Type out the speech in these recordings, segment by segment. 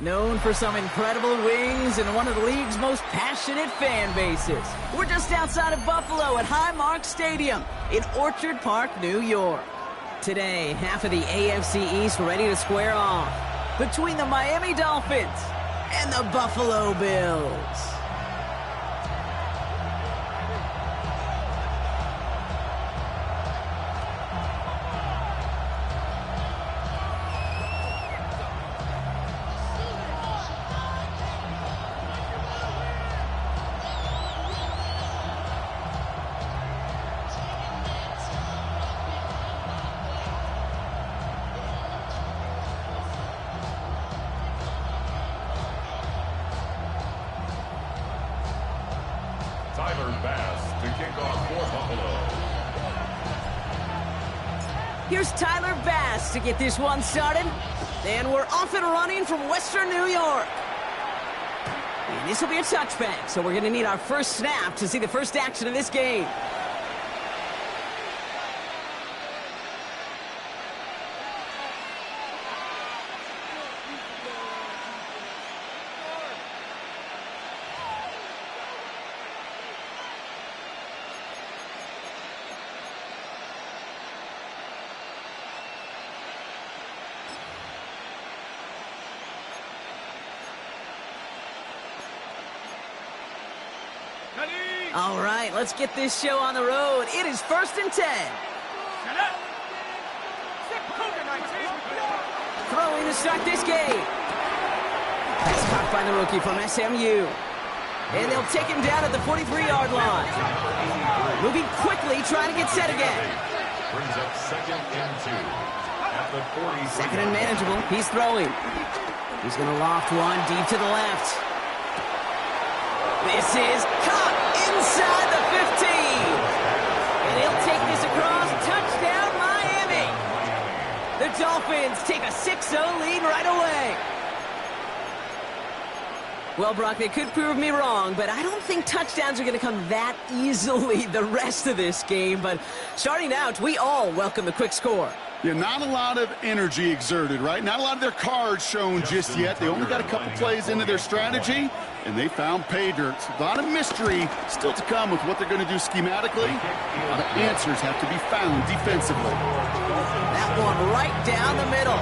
Known for some incredible wings and one of the league's most passionate fan bases. We're just outside of Buffalo at Highmark Stadium in Orchard Park, New York. Today, half of the AFC East ready to square off between the Miami Dolphins and the Buffalo Bills. Here's Tyler Bass to get this one started. And we're off and running from Western New York. And this will be a touchback, so we're going to need our first snap to see the first action of this game. All right, let's get this show on the road. It is 1st and 10. Throwing to start this game. Pass caught by the rookie from SMU. And they'll take him down at the 43-yard line. Moving quickly, trying to get set again. Brings up 2nd and 2 at the 40. Second and manageable. He's throwing. He's going to loft one deep to the left. This is caught inside the 15. And he'll take this across. Touchdown, Miami. The Dolphins take a 6-0 lead right away. Well, Brock, they could prove me wrong, but I don't think touchdowns are going to come that easily the rest of this game. But starting out, we all welcome the quick score. Yeah, not a lot of energy exerted, right? Not a lot of their cards shown just yet. They only got a couple plays into their strategy, and they found pay dirt. A lot of mystery still to come with what they're going to do schematically. A lot of answers have to be found defensively. That one right down the middle.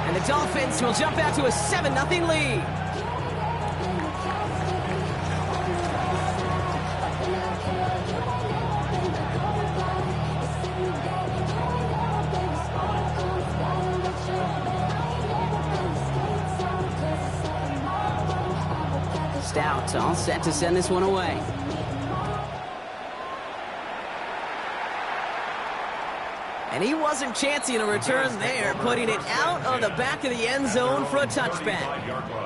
And the Dolphins will jump out to a 7-0 lead. Stout all set to send this one away. And he wasn't chancing a return there, putting it out of the back of the end zone for a touchback.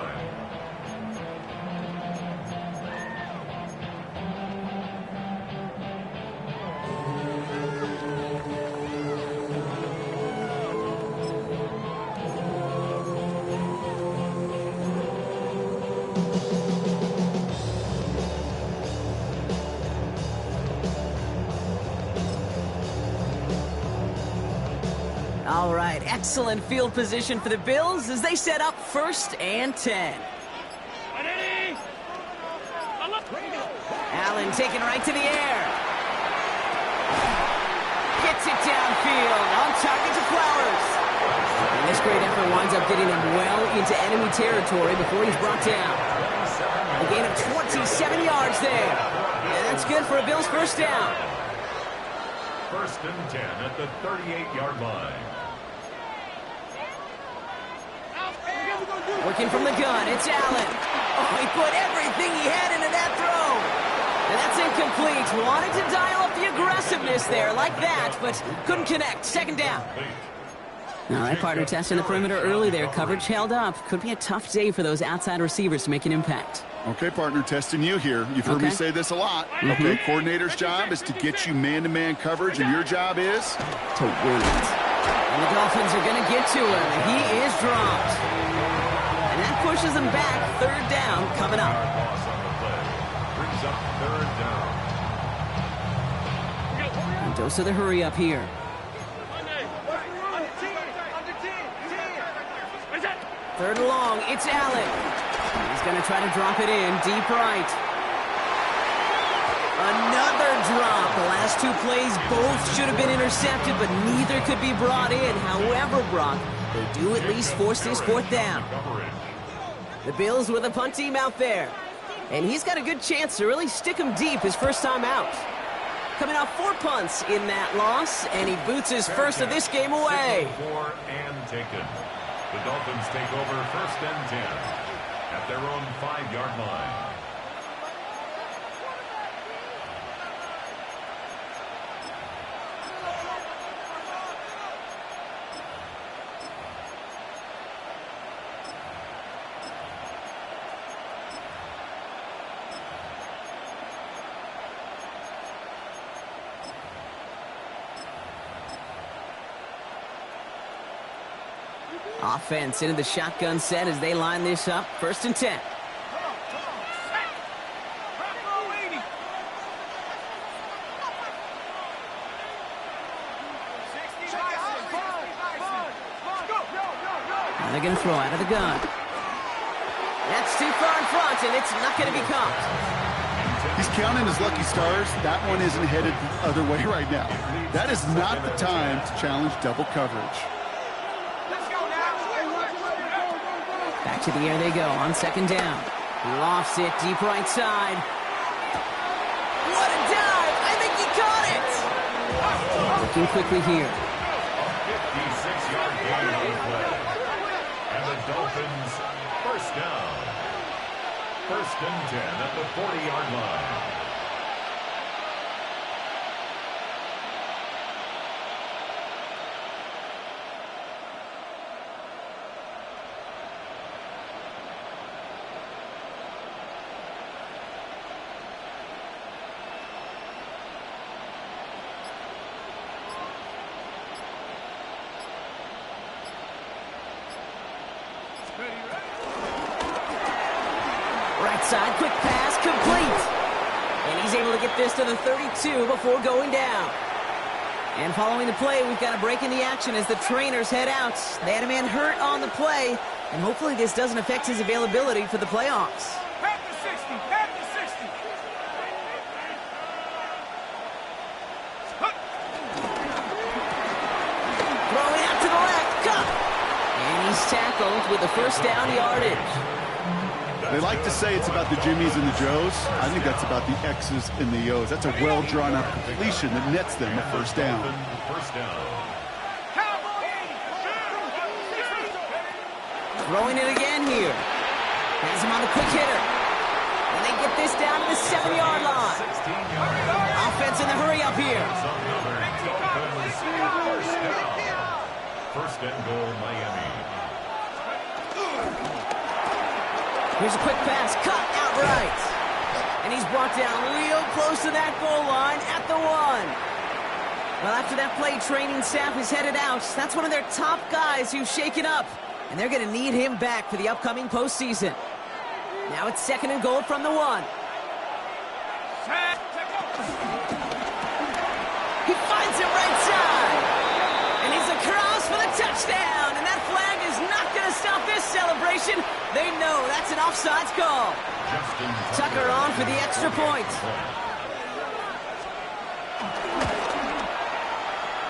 All right, excellent field position for the Bills as they set up 1st and 10. Allen taken right to the air. Gets it downfield, on target to Flowers. And this great effort winds up getting him well into enemy territory before he's brought down. A gain of 27 yards there. And that's good for a Bills first down. 1st and 10 at the 38-yard line. Working from the gun, it's Allen. Oh, he put everything he had into that throw. And that's incomplete. Wanted to dial up the aggressiveness there like that, but couldn't connect. 2nd down. All right, partner, testing the perimeter early there. Coverage held up. Could be a tough day for those outside receivers to make an impact. Okay, partner, testing you here. You've heard me say this a lot. Okay, coordinator's job is to get you man-to-man coverage, and your job is to win it. And the Dolphins are going to get to him. He is dropped. And that pushes him back. 3rd down coming up. Brings up 3rd down. And dose of the hurry up here. 3rd and long, it's Allen. He's going to try to drop it in, deep right. Another drop. The last 2 plays both should have been intercepted, but neither could be brought in. However, Brock, they do at least force this 4th down. The Bills with a punt team out there. And he's got a good chance to really stick him deep his first time out. Coming off 4 punts in that loss, and he boots his first of this game away. And taken. The Dolphins take over 1st and 10 at their own 5-yard line. Offense into the shotgun set as they line this up. 1st and 10. Now they're going to throw out of the gun. That's too far in front, and it's not going to be caught. He's counting his lucky stars. That one isn't headed the other way right now. That is not the time to challenge double coverage. Back to the air they go on 2nd down. Lofts it deep right side. What a dive! I think he caught it! Looking quickly here. A 56-yard gain on the play. And the Dolphins 1st down. 1st and 10 at the 40-yard line. Right side, quick pass, complete. And he's able to get this to the 32 before going down. And following the play, we've got a break in the action as the trainers head out. They had a man hurt on the play, and hopefully this doesn't affect his availability for the playoffs. Back to 60, back to 60. Throwing out to the left, cut. And he's tackled with the 1st down yardage. They like to say it's about the Jimmies and the Joes. I think that's about the X's and the O's. That's a well-drawn-up completion that nets them a 1st down. Throwing it again here. Has him on the quick hitter. And they get this down to the 7-yard line. Offense in the hurry up here. 1st and goal, Miami. Here's a quick pass, cut outright. And he's brought down real close to that goal line at the 1. Well, after that play, training staff is headed out. That's one of their top guys who's shaken up. And they're going to need him back for the upcoming postseason. Now it's 2nd and goal from the 1. He finds it right side. And he's across for the touchdown. And that flag is not going to stop this celebration. They know that's an offsides call. Tucker on for the extra point.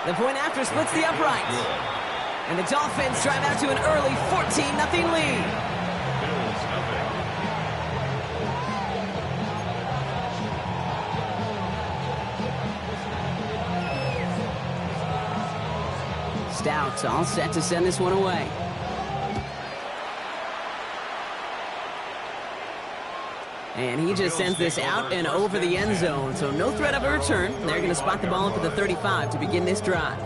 The point after splits the upright. And the Dolphins drive out to an early 14-0 lead. Stout all set to send this one away. And he just sends this out and over the end zone, so no threat of a return. They're going to spot the ball up at the 35 to begin this drive.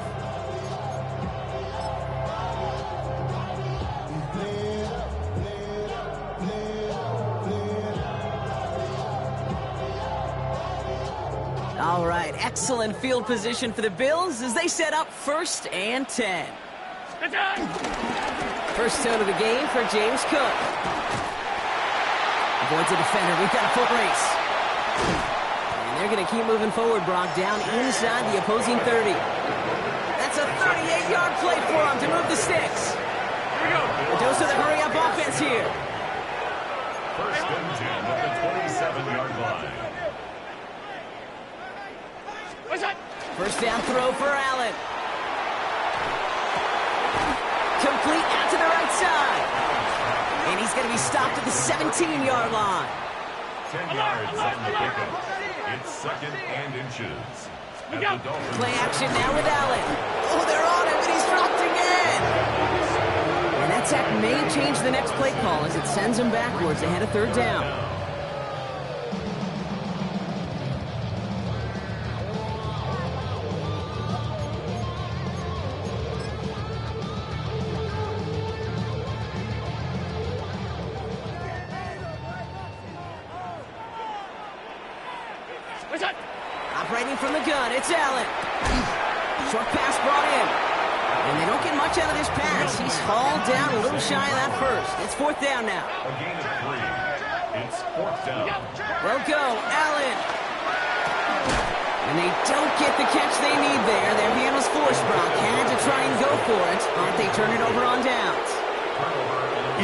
All right, excellent field position for the Bills as they set up 1st and 10. First tone of the game for James Cook. Avoids a defender. We've got a foot race. And they're going to keep moving forward, Brock, down inside the opposing 30. That's a 38-yard play for him to move the sticks. A dose of the hurry-up offense here. First and 10 at the 27-yard line. First down throw for Allen. Complete out to the right side. And he's going to be stopped at the 17-yard line. 10 yards on the pickup. It's second and inches. And the Dolphins Play action now with Allen. Oh, they're on him, and he's dropped again. And that sack may change the next play call as it sends him backwards ahead of third down. Operating from the gun, it's Allen. Short pass brought in. And they don't get much out of this pass. He's hauled down a little shy of that first. It's fourth down now. a gain of 3. It's fourth down. Well go, Allen. And they don't get the catch they need there. Their hand was forced, Brock. Had to try and go for it, but they turn it over on downs.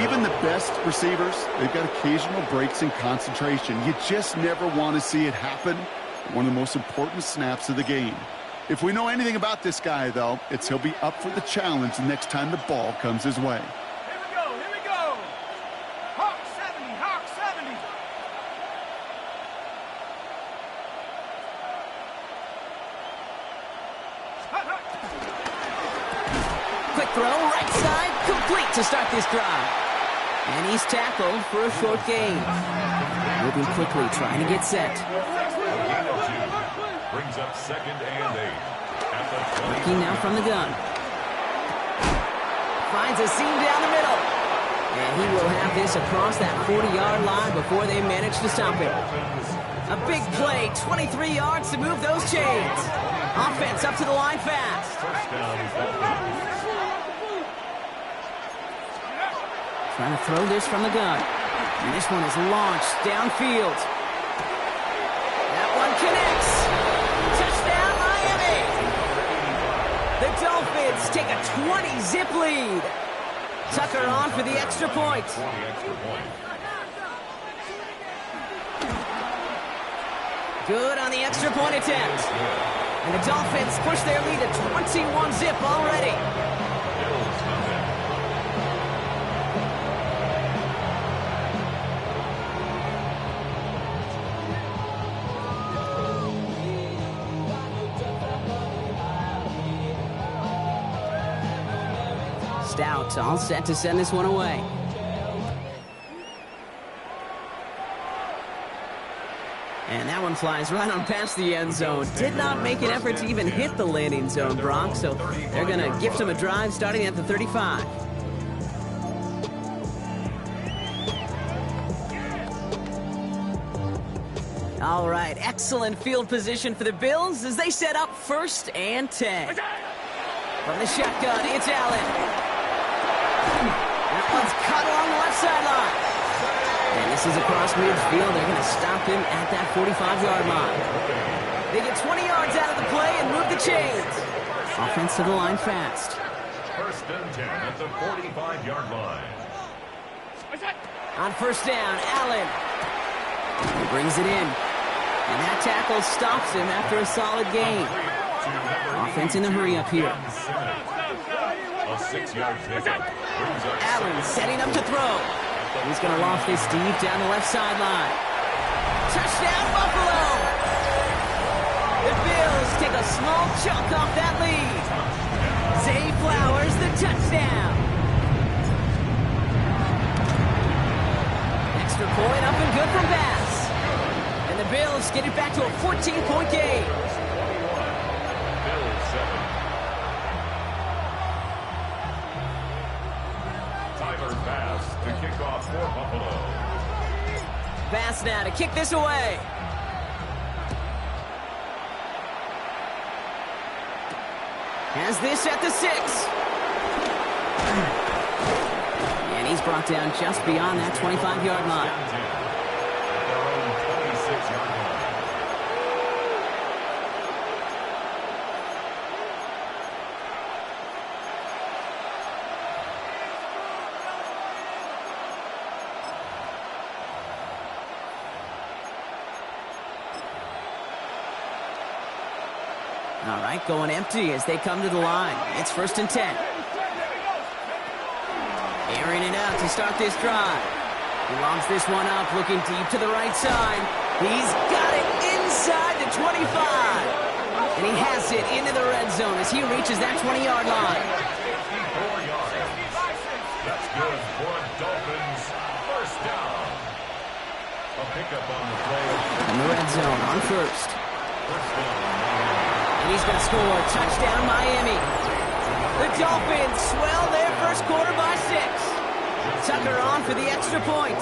Even the best receivers, they've got occasional breaks in concentration. You just never want to see it happen. One of the most important snaps of the game. If we know anything about this guy, though, it's he'll be up for the challenge the next time the ball comes his way. Here we go, here we go. Hawk 70, Hawk 70. Quick throw, right side, complete to start this drive. And he's tackled for a short gain. Moving quickly, trying to get set. Gain of 2. Brings up second and 8. At the 20. Looking now from the gun. Finds a seam down the middle. And he will have this across that 40-yard line before they manage to stop him. A big play, 23 yards to move those chains. Offense up to the line fast. First down, Dolphins. Trying to throw this from the gun. And this one is launched downfield. That one connects. Touchdown, Miami. The Dolphins take a 20-zip lead. Tucker on for the extra point. 20 extra point. Good on the extra point attempt. And the Dolphins push their lead to 21-zip already. Bills come in. Stout all set to send this one away. And that one flies right on past the end zone. Did not make an effort to even hit the landing zone, Brock, so they're going to gift him a drive starting at the 35. All right, excellent field position for the Bills as they set up first and 10. From the shotgun, it's Allen. That one's cut along the left sideline. And this is across midfield. They're going to stop him at that 45-yard line. They get 20 yards out of the play and move the chains. Offense to the line fast. First and 10 at the 45-yard line. On first down, Allen. He brings it in. And that tackle stops him after a solid gain. Offense in the hurry up here. A 6-yard pickup. Brings up Allen setting up to throw. He's going to loft this deep down the left sideline. Touchdown, Buffalo! The Bills take a small chunk off that lead. Zay Flowers, the touchdown. Extra point up and good from Bass. And the Bills get it back to a 14-point game. Bills 7. Tyler Bass to kick off for Buffalo. Bass now to kick this away. Has this at the 6. And he's brought down just beyond that 25-yard line. At their own 26-yard line. All right, going empty as they come to the line. It's 1st and 10. Airing it out to start this drive. He lobs this one up, looking deep to the right side. He's got it inside the 25. And he has it into the red zone as he reaches that 20-yard line. 54 yards. That's good for a Dolphins first down. A pickup on the play. In the red zone on first. First down. And he's going to score. Touchdown, Miami. The Dolphins swell their first quarter by 6. Tucker on for the extra point.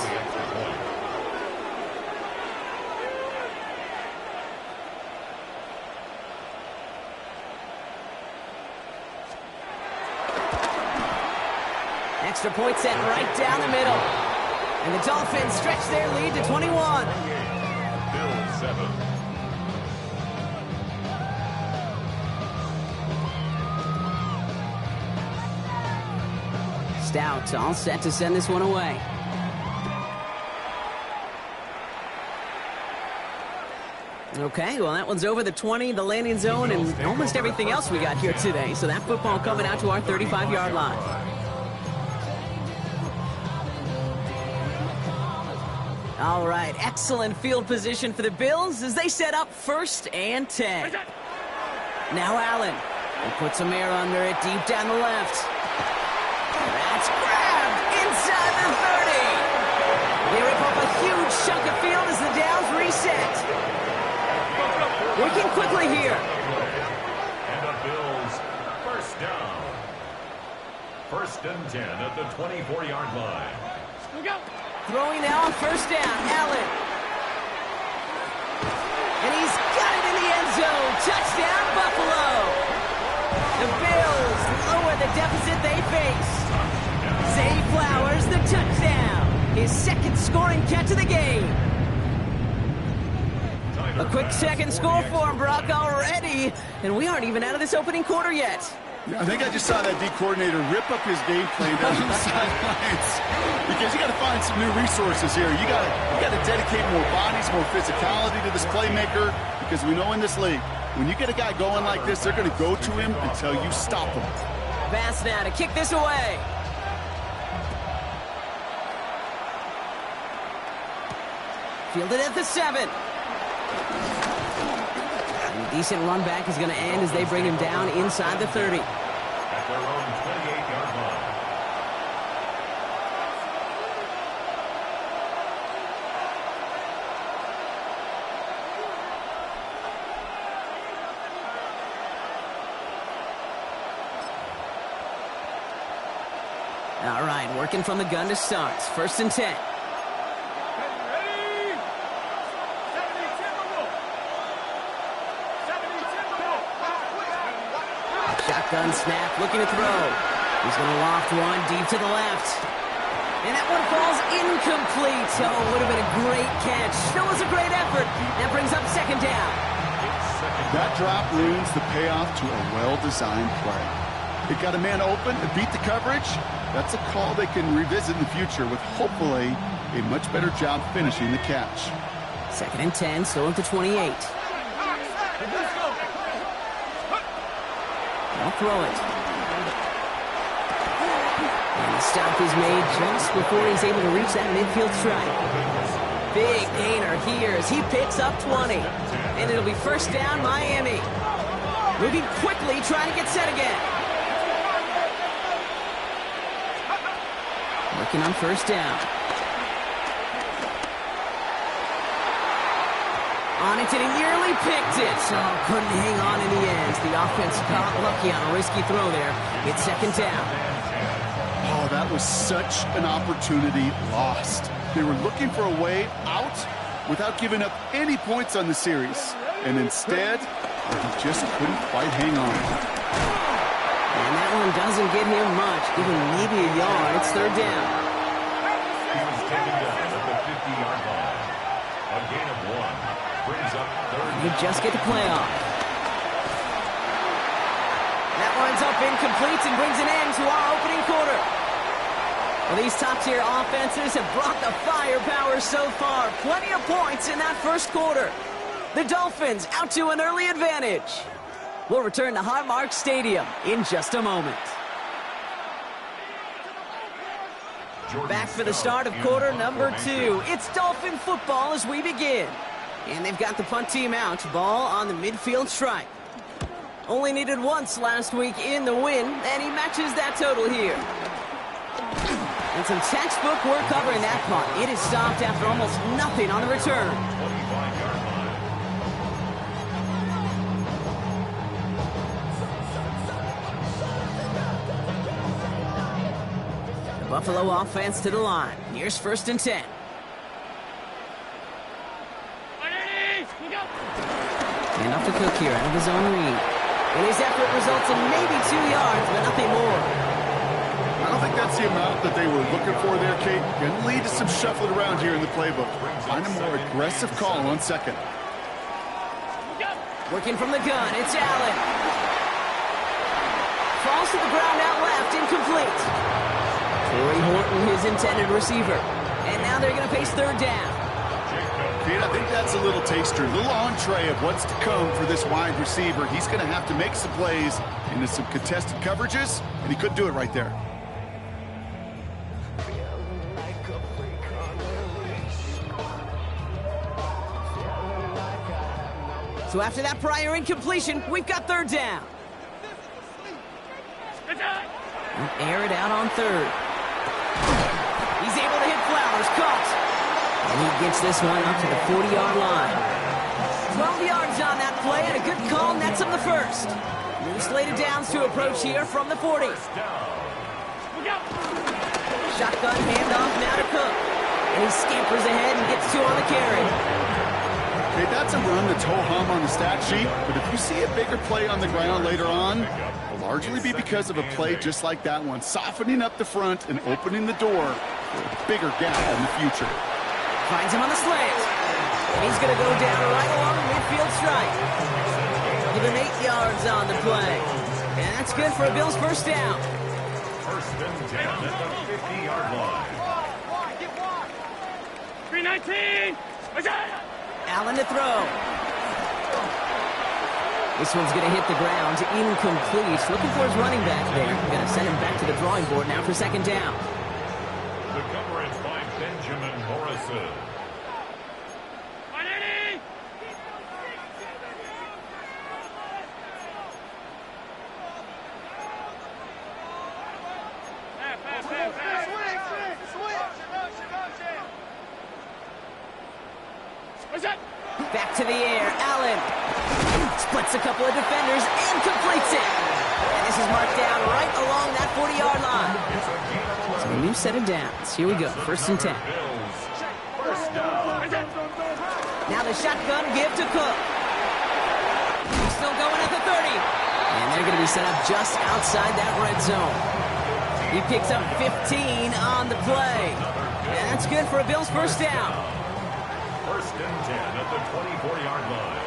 Extra point set right down the middle. And the Dolphins stretch their lead to 21. Bills 7. Stout all set to send this one away. Okay, well, that one's over the 20, the landing zone, and almost everything else we got here today. So that football coming out to our 35-yard line. All right, excellent field position for the Bills as they set up 1st and 10. Now Allen. He puts some air under it deep down the left. That's grabbed inside the 30. They rip up a huge chunk of field as the downs reset. Working quickly here. And the Bills first down. 1st and 10 at the 24-yard line. Throwing now on 1st down, Allen. And he's got it in the end zone. Touchdown, Buffalo. The Bills lower the deficit they face. Zay Flowers, the touchdown. His 2nd scoring catch of the game. A quick 2nd score for him, Brock, already. And we aren't even out of this opening quarter yet. I think I just saw that D coordinator rip up his game plan down the sidelines because you got to find some new resources here. You got to dedicate more bodies, more physicality to this playmaker because we know in this league, when you get a guy going like this, they're going to go to him until you stop him. Pass now to kick this away. Fielded at the 7. A decent run back is going to end as they bring him down inside the 30. At their own 28-yard line. All right, working from the gun to start. 1st and 10. Shotgun snap, looking to throw. He's going to loft one deep to the left. And that one falls incomplete. So it would have been a great catch. Still was a great effort. That brings up 2nd down. That drop ruins the payoff to a well-designed play. It got a man open, it beat the coverage. That's a call they can revisit in the future with hopefully a much better job finishing the catch. 2nd and 10, still at the 28. They'll throw it. And the stop is made just before he's able to reach that midfield strike. Big gainer here as he picks up 20. And it'll be 1st down, Miami. Moving quickly, trying to get set again. Working on 1st down. On it, and he nearly picked it. So couldn't hang on in the end. The offense got lucky on a risky throw there. It's 2nd down. Oh, that was such an opportunity lost. They were looking for a way out without giving up any points on the series. And instead, he just couldn't quite hang on. And that one doesn't get him much, giving maybe a yard. It's 3rd down. He was taken down at the 50-yard line. A gain of 1. Brings up 3rd. You just get the play off. That winds up incomplete and brings an end to our opening quarter. Well, these top-tier offenses have brought the firepower so far. Plenty of points in that 1st quarter. The Dolphins out to an early advantage. We'll return to Highmark Stadium in just a moment. Back for the start of quarter number 2. It's Dolphin football as we begin. And they've got the punt team out. Ball on the midfield stripe. Only needed once last week in the win, and he matches that total here. And some textbook work covering that punt. It is stopped after almost nothing on the return. The Buffalo offense to the line. Here's 1st and 10. And off to Cook here out of his own read. And his effort results in maybe 2 yards, but nothing more. I don't think that's the amount that they were looking for there, Kate. Going to lead to some shuffling around here in the playbook. Find a more aggressive call on 2nd. Working from the gun, it's Allen. Falls to the ground out left, incomplete. Corey Horton, his intended receiver. And now they're going to face 3rd down. Kate, I think that's a little taster, a little entree of what's to come for this wide receiver. He's going to have to make some plays into some contested coverages, and he couldn't do it right there. So after that prior incompletion, we've got 3rd down. And air it out on 3rd. He's able to hit Flowers, caught. And he gets this one up to the 40-yard line. 12 yards on that play, and a good call nets him the 1st. New slated downs to approach here from the 40. Shotgun handoff now to Cook. And he scampers ahead and gets 2 on the carry. Okay, that's a run that's ho-hum on the stat sheet, but if you see a bigger play on the ground later on, it'll largely be because of a play just like that one, softening up the front and opening the door for a bigger gap in the future. Finds him on the slant. And he's going to go down right along the midfield stripe. Give him 8 yards on the play. And that's good for a Bills 1st down. 1st and 10 at the 50-yard line. 319. Allen to throw. This one's going to hit the ground. Incomplete. Looking for his running back there. Going to send him back to the drawing board now for 2nd down. The coverage by Benjamin Morrison. Back to the air, Allen splits a couple of defenders and completes it. And this is marked down right along that 40-yard line. So a new set of downs. Here we go, 1st and 10. Now the shotgun give to Cook. He's still going at the 30. And they're going to be set up just outside that red zone. He picks up 15 on the play. And that's good for a Bills 1st down. 1st and 10 at the 24-yard line.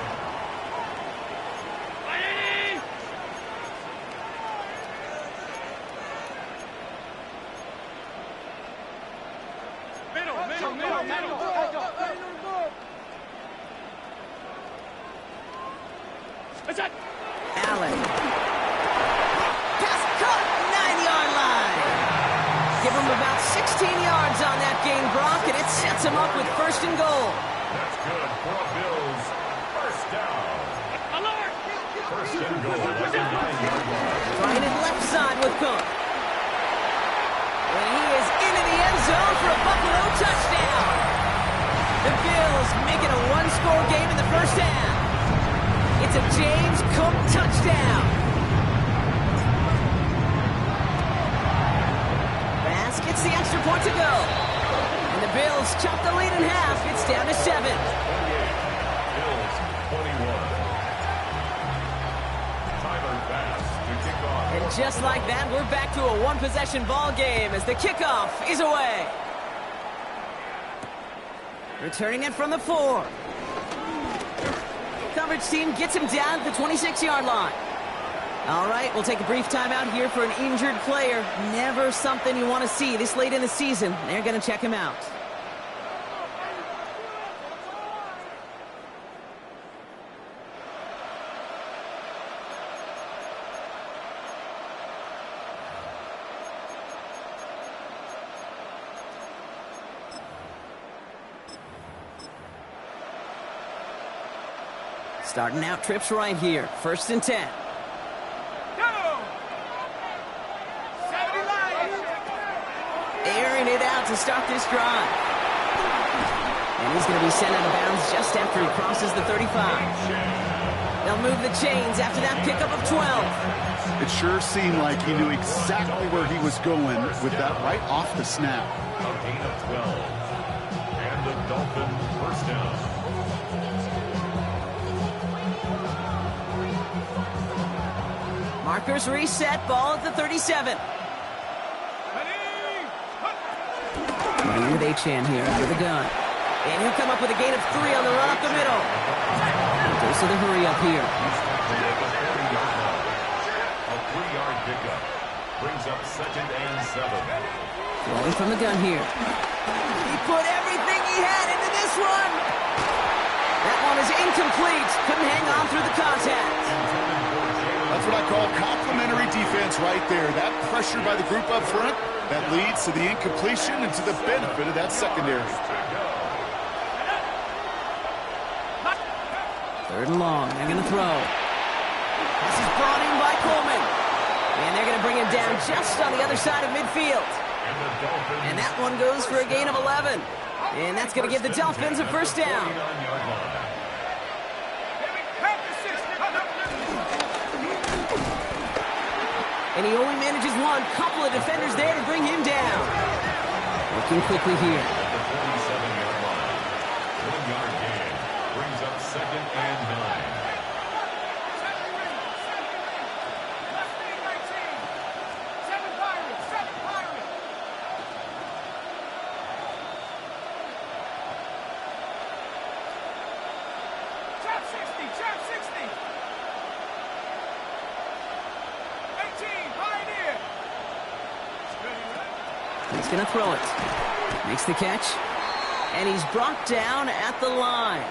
Middle. Allen. Pass caught, 9-yard line. Give him about 16 yards on that gain, Brock, and it sets him up with 1st and goal. That's good for a Bills 1st down. 1st and goal at the 9-yard line. Trying it left side with Cook. And he is into the end zone for a Buffalo touchdown. The Bills make it a 1-score game in the 1st half. It's a James Cook touchdown. Bass gets the extra point to go. And the Bills chop the lead in half. It's down to 7. Bills 21. Tyler Bass to kick off. And just like that, we're back to a one-possession ball game as the kickoff is away. Returning it from the 4. Coverage team gets him down at the 26-yard line. All right, we'll take a brief timeout here for an injured player. Never something you want to see this late in the season. They're going to check him out. Starting out trips right here. 1st and 10. Go! 70 lines. Airing it out to start this drive. And he's going to be sent out of bounds just after he crosses the 35. They'll move the chains after that pickup of 12. It sure seemed like he knew exactly where he was going with that right off the snap. A gain of 12. And the Dolphins first down. Markers reset, ball at the 37. Running with Achan here out of the gun. And he'll come up with a gain of 3 on the run up the middle. Goes to the hurry up here. A 3-yard pickup. Brings up 2nd and 7. Throwing from the gun here. He put everything he had into this one. That one is incomplete. Couldn't hang on through the contact. That's what I call complimentary defense right there. That pressure by the group up front, that leads to the incompletion and to the benefit of that secondary. 3rd and long. They're going to throw. This is brought in by Coleman. And they're going to bring him down just on the other side of midfield. And that one goes for a gain of 11. And that's going to give the Dolphins a 1st down. And he only manages one. Couple of defenders there to bring him down. Working quickly here. At the 47-yard line. 1-yard gain. Brings up 2nd and 9. Trap 60. 18, Pioneer. He's going to throw it. Makes the catch. And he's brought down at the line.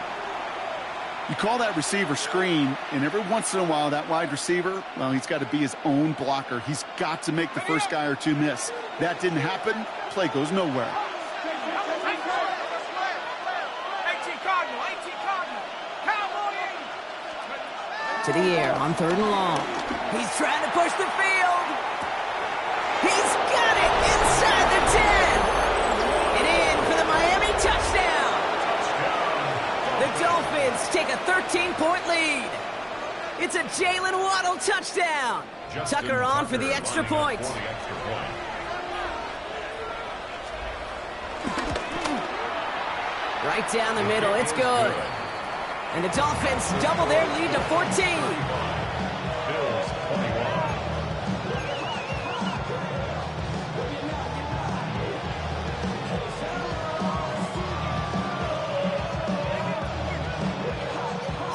You call that receiver screen, and every once in a while, that wide receiver, well, he's got to be his own blocker. He's got to make the first guy or two miss. That didn't happen. Play goes nowhere. 18 Cardinal. Cowboy. To the air on 3rd and long. He's trying to push the field. He's got it inside the 10. And in for the Miami touchdown. The Dolphins take a 13-point lead. It's a Jalen Waddle touchdown. Tucker on for the extra point. Right down the middle. It's good. And the Dolphins double their lead to 14. Bills 21.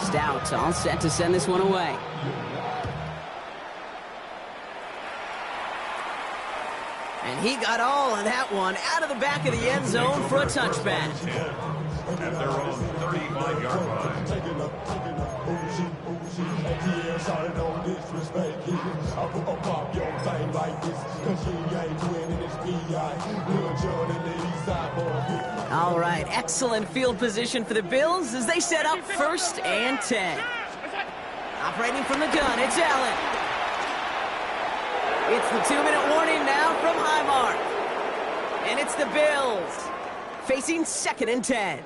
Stout all set to send this one away. And he got all of that one out of the back of the end zone for a touchback. At their own 35-yard line. All right, excellent field position for the Bills as they set up 1st and 10. Operating from the gun, it's Allen. It's the 2-minute warning now from Highmark. And it's the Bills facing 2nd and 10.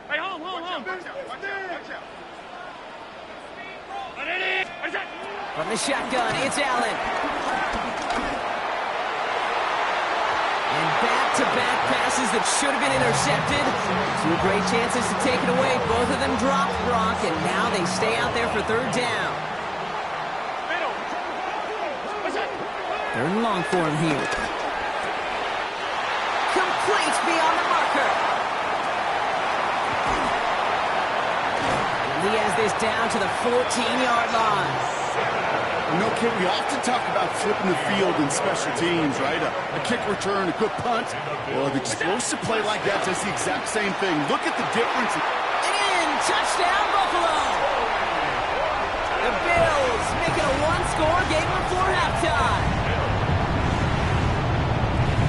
Hey, home. From the shotgun, it's Allen. And back-to-back passes that should have been intercepted. 2 great chances to take it away. Both of them dropped, Brock, and now they stay out there for 3rd down. 3rd and long for him here. Complete beyond the marker. And he has this down to the 14-yard line. You know, kid, we often talk about flipping the field in special teams, right? A kick return, a good punt. Well, an explosive play like that does the exact same thing. Look at the difference. And touchdown, Buffalo. The Bills making a 1-score game before halftime.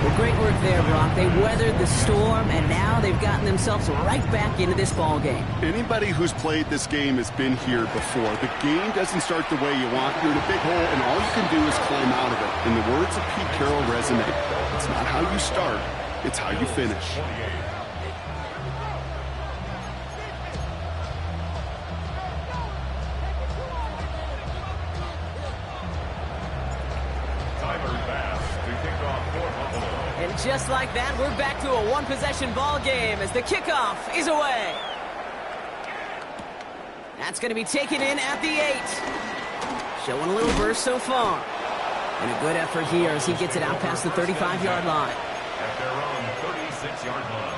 Well, great work there, Brock. They weathered the storm, and now they've gotten themselves right back into this ball game. Anybody who's played this game has been here before. The game doesn't start the way you want. You're in a big hole, and all you can do is climb out of it. In the words of Pete Carroll resume, it's not how you start, it's how you finish. And just like that, we're back to a one-possession ball game as the kickoff is away. That's going to be taken in at the 8. Showing a little burst so far. And a good effort here as he gets it out past the 35-yard line. At their own 36-yard line.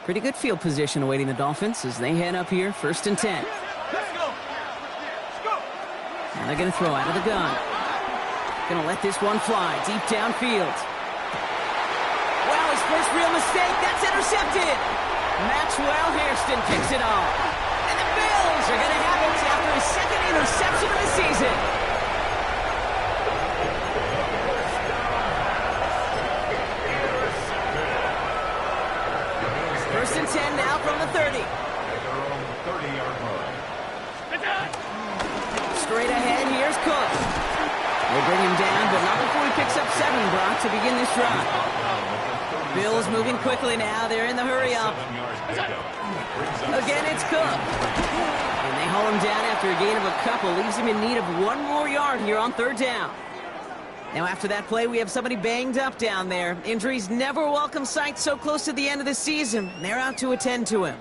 Pretty good field position awaiting the Dolphins as they head up here, 1st and 10. Now they're going to throw out of the gun. Going to let this one fly deep downfield. Wow, his first real mistake. That's intercepted. Maxwell Hairston picks it off. And the Bills are going to have it after his second interception of the season. First and 10 now from the 30. At their own 30-yard line. Straight ahead, here's Cook. They bring him down, but not before he picks up 7, Brock, to begin this drive. Bills moving quickly now. They're in the hurry up. Again, it's Cook. And they haul him down after a gain of a couple. Leaves him in need of 1 more yard here on 3rd down. Now, after that play, we have somebody banged up down there. Injuries never a welcome sight so close to the end of the season. They're out to attend to him.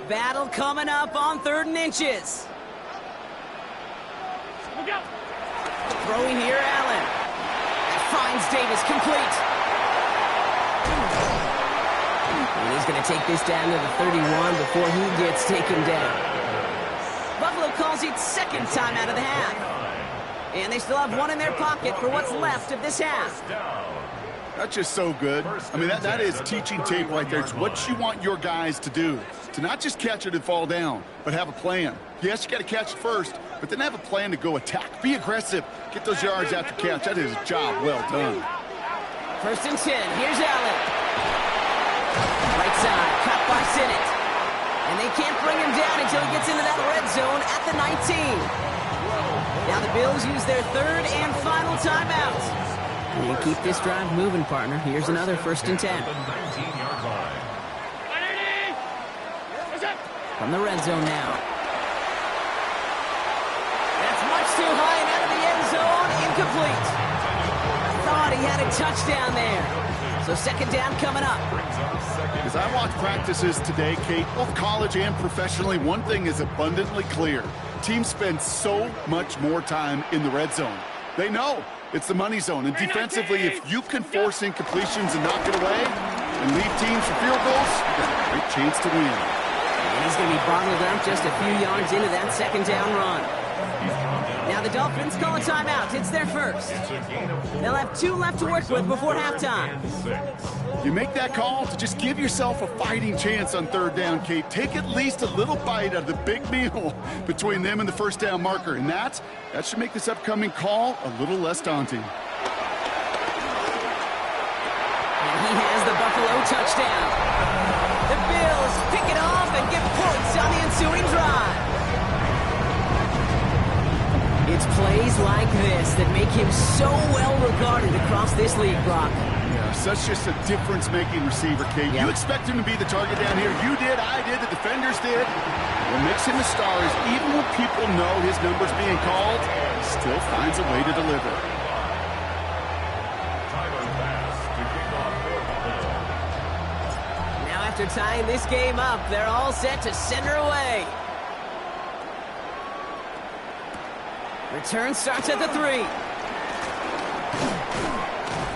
Battle coming up on 3rd and inches. Throwing here, Allen. Finds Davis complete. And he's going to take this down to the 31 before he gets taken down. Buffalo calls it 2nd time out of the half. And they still have 1 in their pocket for what's left of this half. That's just so good. I mean, that is teaching tape right there. It's what you want your guys to do. To not just catch it and fall down, but have a plan. Yes, you got to catch it first, but then have a plan to go attack. Be aggressive. Get those yards after catch. That is a job well done. 1st and 10. Here's Allen. Right side. Caught by Sinnott. And they can't bring him down until he gets into that red zone at the 19. Now the Bills use their 3rd and final timeout. And keep this drive moving, partner. Here's another 1st and 10. From the red zone now. That's much too high and out of the end zone. Incomplete. Thought he had a touchdown there. So 2nd down coming up. As I watch practices today, Kate, both college and professionally, one thing is abundantly clear. Teams spend so much more time in the red zone. They know it's the money zone. And defensively, if you can force incompletions and knock it away and leave teams for field goals, you got a great chance to win. And he's going to be bottled up just a few yards into that 2nd down run. Now the Dolphins call a timeout. It's their first. They'll have 2 left to work with before halftime. You make that call to just give yourself a fighting chance on 3rd down, Kate. Take at least a little bite out of the big meal between them and the 1st down marker. And that should make this upcoming call a little less daunting. And he has the Buffalo touchdown. The Bills pick it off and get points on the ensuing drive. It's plays like this that make him so well regarded across this league, Brock. Yeah, such just a difference-making receiver, Kate. Yeah. You expect him to be the target down here. You did, I did, the defenders did. What makes him a star is even when people know his number's being called, he still finds a way to deliver. Now after tying this game up, they're all set to send her away. Return starts at the 3.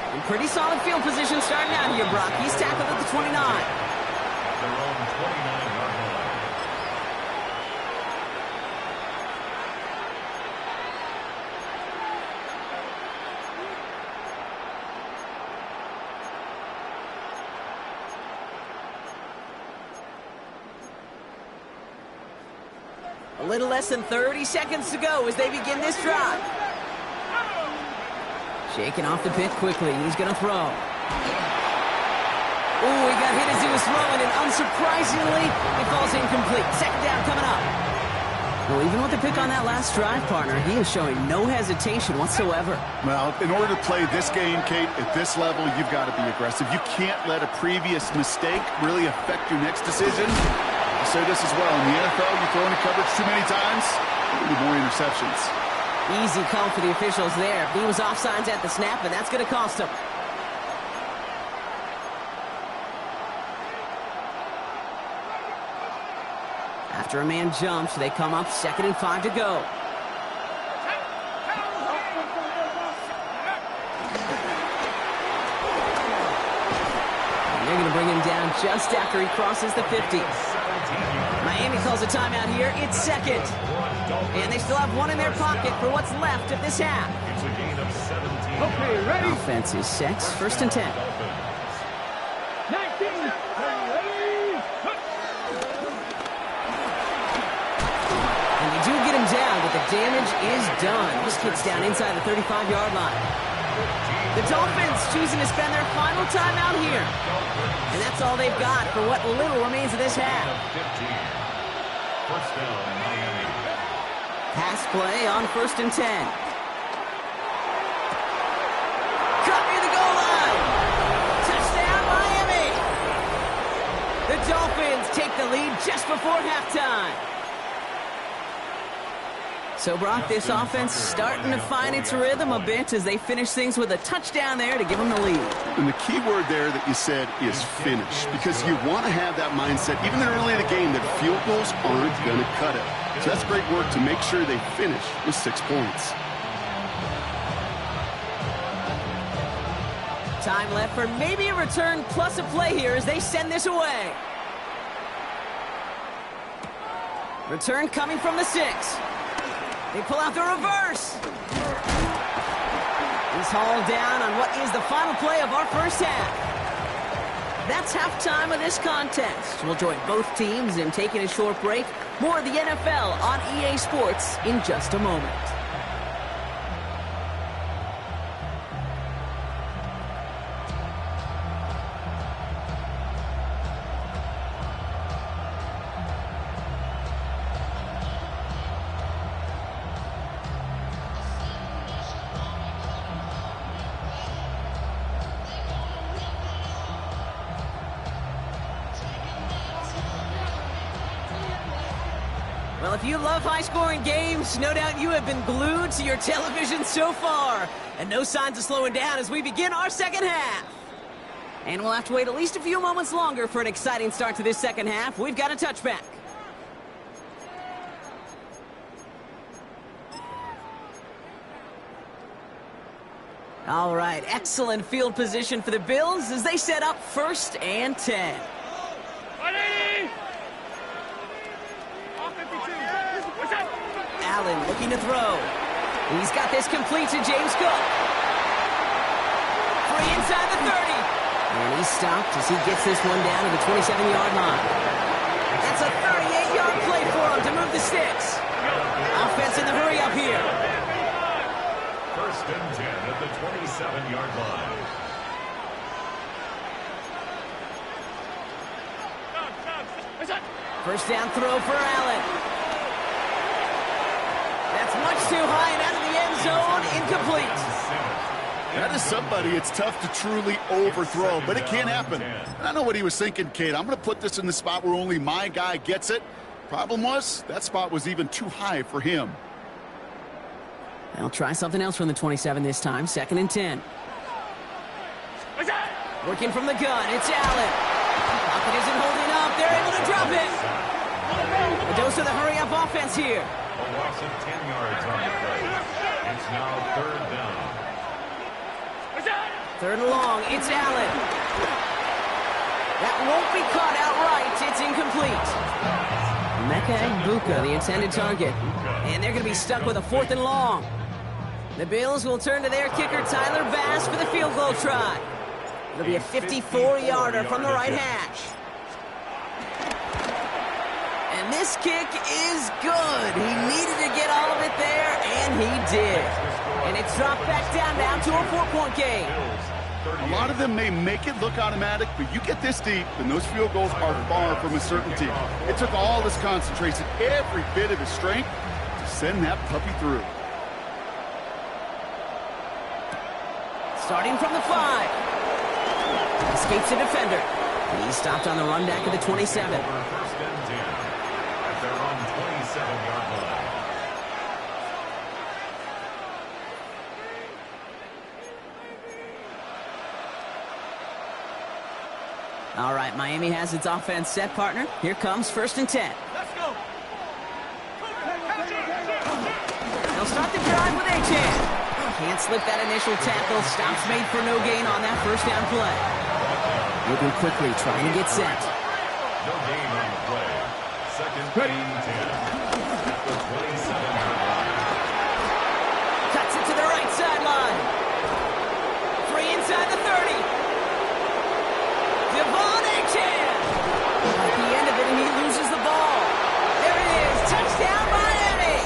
And pretty solid field position starting out here, Brock. He's tackled at the 29. Their own 29-yard line. A little less than 30 seconds to go as they begin this drive. Shaking off the pit quickly. He's going to throw. Oh, he got hit as he was throwing, and unsurprisingly, it falls incomplete. Second down coming up. Well, even with the pick on that last drive, partner, he is showing no hesitation whatsoever. Well, in order to play this game, Kate, at this level, you've got to be aggressive. You can't let a previous mistake really affect your next decision. I'll say this as well. In the NFL, you throw into coverage too many times, you need more interceptions. Easy call for the officials there. He was offsides at the snap, and that's going to cost him. After a man jumps, they come up 2nd and 5 to go. And they're going to bring him down just after he crosses the 50. Miami calls a timeout here. It's 2nd. And they still have one in their pocket for what's left of this half. It's a gain of 17. Okay, ready? Offense is 6, 1st and 10. 19. Ready? And they do get him down, but the damage is done. This kid's down inside the 35-yard line. The Dolphins choosing to spend their final timeout here. And that's all they've got for what little remains of this half. 15. First down, Miami. Pass play on 1st and 10. Cut near the goal line. Touchdown, Miami. The Dolphins take the lead just before halftime. So, Brock, this offense starting to find its rhythm a bit as they finish things with a touchdown there to give them the lead. And the key word there that you said is finish, because you want to have that mindset, even early in the game, that field goals aren't going to cut it. So that's great work to make sure they finish with 6 points. Time left for maybe a return plus a play here as they send this away. Return coming from the 6. They pull out the reverse. He's hauled down on what is the final play of our first half. That's halftime of this contest. We'll join both teams in taking a short break. More of the NFL on EA Sports in just a moment. Well, if you love high-scoring games, no doubt you have been glued to your television so far. And no signs of slowing down as we begin our second half. And we'll have to wait at least a few moments longer for an exciting start to this second half. We've got a touchback. All right, excellent field position for the Bills as they set up 1st and 10. Ready? Allen looking to throw. He's got this complete to James Cook. Free inside the 30. And he's stopped as he gets this one down to the 27-yard line. That's a 38-yard play for him to move the sticks. Offense in the hurry up here. 1st and 10 at the 27-yard line. First down throw for Allen. That's much too high and out of the end zone. Incomplete. That is somebody it's tough to truly overthrow, but it can happen. And I know what he was thinking, Kate. I'm going to put this in the spot where only my guy gets it. Problem was, that spot was even too high for him. They'll try something else from the 27 this time. 2nd and 10. Working from the gun, it's Allen. Pocket isn't holding up. They're able to drop it. A dose of the hurry-up offense here. A loss of 10 yards on the play. It's now 3rd down. 3rd and long, it's Allen. That won't be caught outright. It's incomplete. Mecca Buka, the intended target. And they're going to be stuck with a 4th and long. The Bills will turn to their kicker, Tyler Bass, for the field goal try. It'll be a 54-yarder from the right hash. And this kick is good. He needed to get all of it there, and he did. And it's dropped back down now to a 4-point game. A lot of them may make it look automatic, but you get this deep, and those field goals are far from a certainty. It took all his concentration, every bit of his strength, to send that puppy through. Starting from the 5. Escapes the defender. He's stopped on the run back of the 27. First and 10 at their own 27-yard line. All right, Miami has its offense set, partner. Here comes 1st and 10. Let's go. They'll start the drive with A-Chan. Can't slip that initial tackle. Stops made for no gain on that first down play. Moving quickly, trying to get set. No gain on the play. Second and 10 at the 27-yard line. Cuts it to the right sideline. 3 inside the 30. Devon A-Chan. At the end of it, and he loses the ball. There it is. Touchdown, Miami.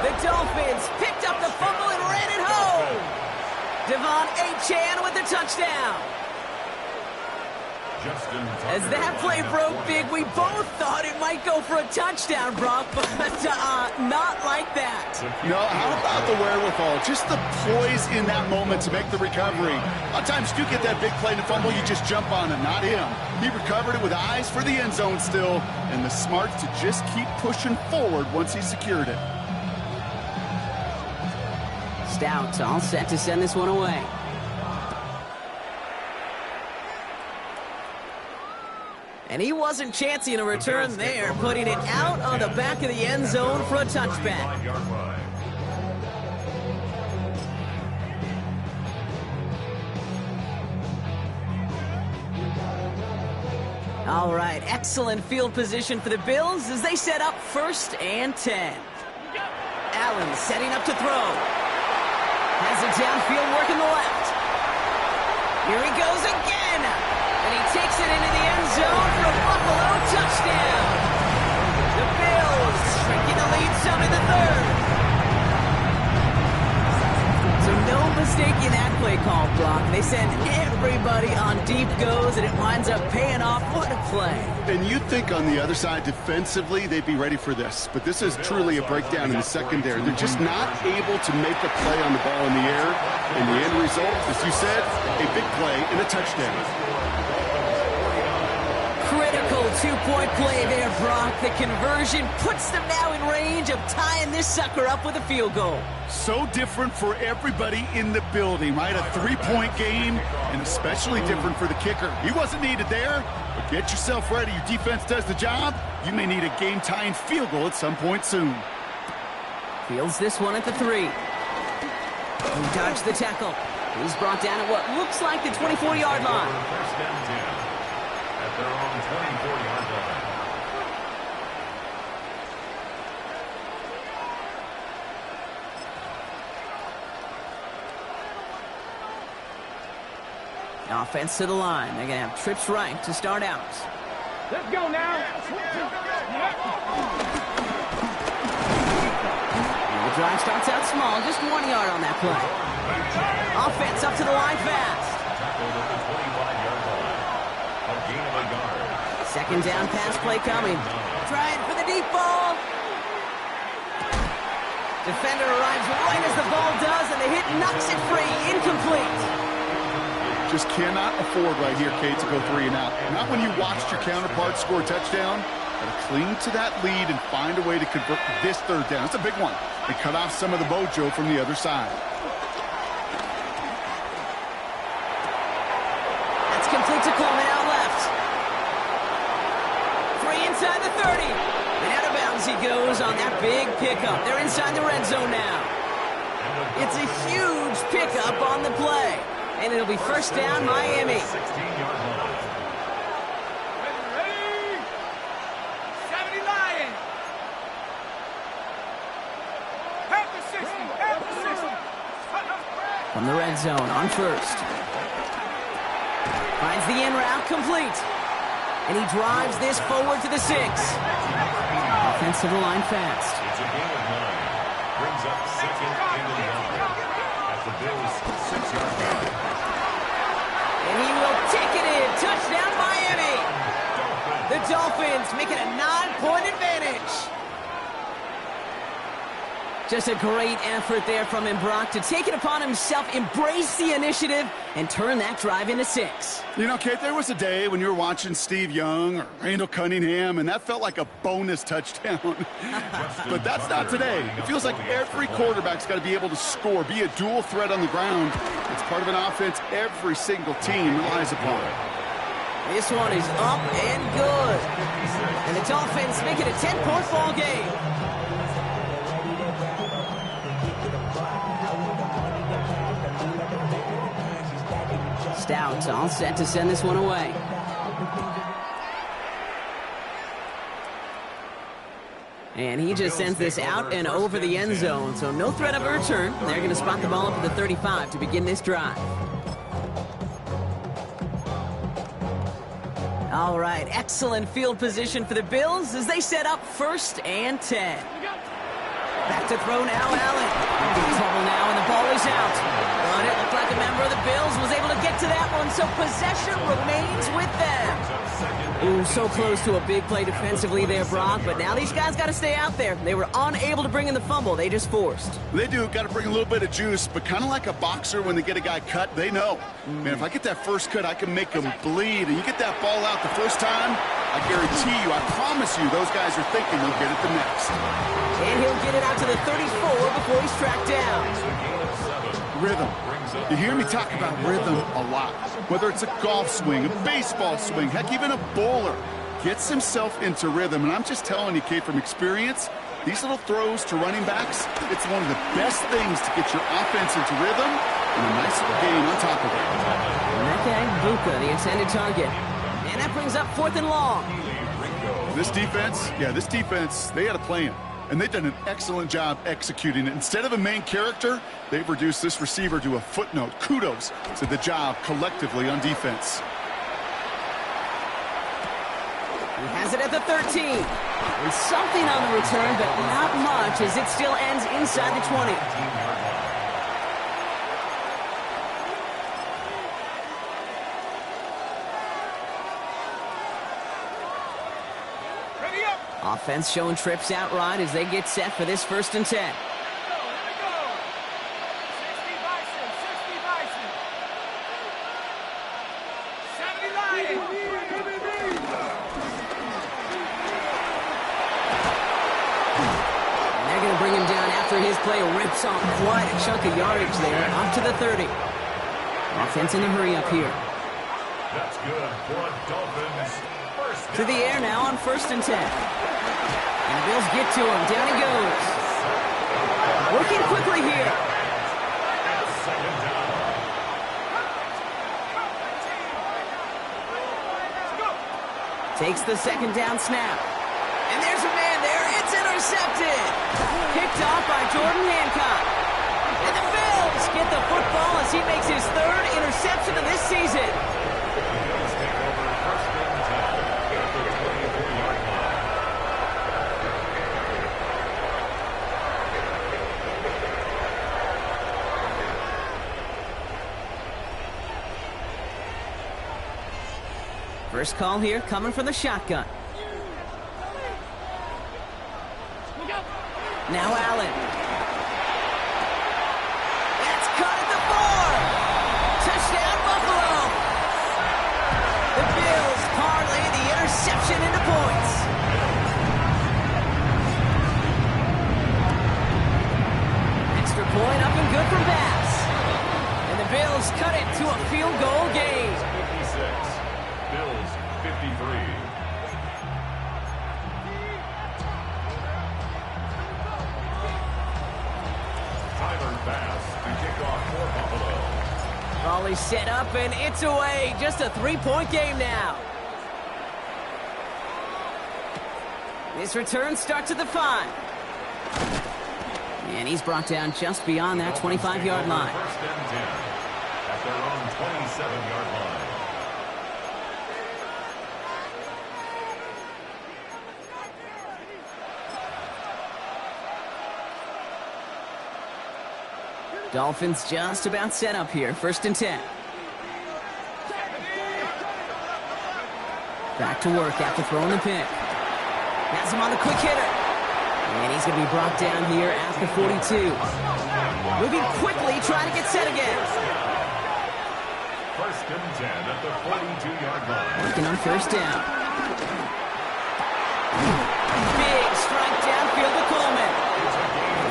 The Dolphins picked up the fumble and ran it home. Devon A-Chan with the touchdown. As that play broke big, we both thought it might go for a touchdown, Brock, but not like that. No, how about the wherewithal? Just the poise in that moment to make the recovery. A lot of times you get that big play and fumble, you just jump on it, not him. He recovered it with eyes for the end zone still, and the smarts to just keep pushing forward once he secured it. Stout all set to send this one away. And he wasn't chancing a return there, putting it out on the back of the end zone for a touchback. All right, excellent field position for the Bills as they set up 1st and 10. Allen setting up to throw. Has it downfield working the left. Here he goes again. And he takes it into the end zone for a Buffalo touchdown. The Bills shrinking the lead some in the 3rd. So no mistaking that play call, Brock. They send everybody on deep goes, and it winds up paying off. What a play. And you'd think on the other side, defensively, they'd be ready for this. But this is truly a breakdown in the secondary. They're just not able to make a play on the ball in the air. And the end result, as you said, a big play and a touchdown. Critical 2-point play there, Brock. The conversion puts them now in range of tying this sucker up with a field goal. So different for everybody in the building, right? A 3-point game, and especially different for the kicker. He wasn't needed there, but get yourself ready. Your defense does the job. You may need a game-tying field goal at some point soon. Fields this one at the 3. He dodged the tackle. He's brought down at what looks like the 24-yard line. First and 10 at their own 24-yard line. Offense to the line. They're going to have trips right to start out. Let's go now. The drive starts out small, just 1 yard on that play. Offense up to the line fast. Tackled at the 25-yard line. A gain of a yard. 2nd down pass play coming. Trying for the deep ball. Defender arrives right as the ball does, and the hit knocks it free. Incomplete. Just cannot afford right here, Kate, to go 3 and out. Not when you watched your counterpart score a touchdown. Gotta cling to that lead and find a way to convert this 3rd down. It's a big one. And cut off some of the mojo from the other side. That's complete to Coleman out left. 3 inside the 30. And out of bounds he goes on that big pickup. They're inside the red zone now. It's a huge pickup on the play. And it'll be 1st down, Miami. 16-yard line. Ready? 70 Lions. Half the 60. Half the 60. From the red zone on 1st. Finds the in route complete. And he drives this forward to the 6. Offensive line fast. It's a gain of 9. Brings up second and 11 at the Bills' 6-yard line. And he will take it in. Touchdown, Miami. The Dolphins making a 9-point advantage. Just a great effort there from him, Brock, to take it upon himself, embrace the initiative, and turn that drive into 6. You know, Kate, there was a day when you were watching Steve Young or Randall Cunningham, and that felt like a bonus touchdown. But that's not today. It feels like every quarterback's got to be able to score, be a dual threat on the ground. It's part of an offense every single team relies upon. This one is up and good. And the Dolphins make it a 10-point ball game. Stout all set to send this one away. And he just sends this out and over the end zone, so no threat of a return. They're going to spot the ball up at the 35 to begin this drive. All right, excellent field position for the Bills as they set up 1st and 10. Back to throw now, Allen. In trouble now, and the ball is out. But it looked like a member of the Bills was able to get to that one, so possession remains with them. Ooh, so close to a big play defensively there, Brock, but now these guys got to stay out there. They were unable to bring in the fumble they just forced. They do, got to bring a little bit of juice, but kind of like a boxer when they get a guy cut, they know. Man, if I get that first cut, I can make him bleed, and you get that ball out the first time, I guarantee you, I promise you, those guys are thinking they'll get it the next. And he'll get it out to the 34 before he's tracked down. Rhythm. You hear me talk about rhythm a lot. Whether it's a golf swing, a baseball swing, heck, even a bowler gets himself into rhythm. And I'm just telling you, Kate, from experience, these little throws to running backs, it's one of the best things to get your offense into rhythm and a nice little game on top of it. And that guy, Buka, the intended target. And that brings up 4th and long. This defense, they had a plan. And they've done an excellent job executing it. Instead of a main character, they've reduced this receiver to a footnote. Kudos to the job collectively on defense. He has it at the 13. And something on the return, but not much as it still ends inside the 20. Offense showing trips out right as they get set for this 1st and 10. Here we go. 60 Bison, 60 Bison. 70 Lions. And they're going to bring him down after his play rips off quite a chunk of yardage there, up to the 30. Offense in a hurry up here. That's good for a Dolphins first down. To the air now on 1st and 10. And the Bills get to him. Down he goes. Working quickly here. Second down. Takes the 2nd down snap. And there's a man there. It's intercepted. Picked off by Jordan Hancock. And the Bills get the football as he makes his 3rd interception of this season. Bills take over 1st and 10 at the 24-yard line. First call here coming from the shotgun. Now Allen. That's cut at the 4. Touchdown, Buffalo. The Bills parlay the interception into points. Extra point up and good from Bass. And the Bills cut it to a field goal game. 56. Bills 53. Tyler Bass to kick off for Buffalo. Raleigh set up and it's away. Just a 3-point game now. This return starts at the 5. And he's brought down just beyond that 25-yard line. 1st and 10 at their own 27-yard line. Dolphins just about set up here. 1st and 10. Back to work after throwing the pick. Has him on the quick hitter. And he's going to be brought down here at the 42. Moving quickly, trying to get set again. 1st and 10 at the 42-yard line. Working on 1st down. Big strike downfield to Coleman.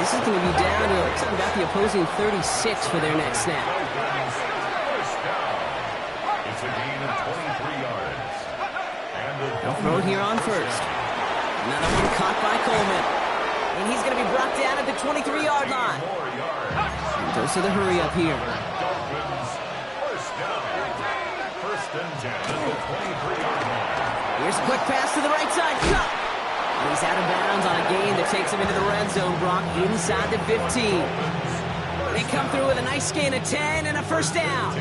This is going to be down to about the opposing 36 for their next snap. First down. It's a gain of 23 yards. And They'll throw it here on 1st. Another one caught by Coleman. And he's going to be brought down at the 23-yard line. more yards. Dose of the hurry up here. Dolphins, first down. 1st and 10 at the 23-yard line. Here's a quick pass to the right side. Cut! And he's out of bounds on a gain that takes him into the red zone, Brock, inside the 15. They come through with a nice gain of 10 and a 1st down.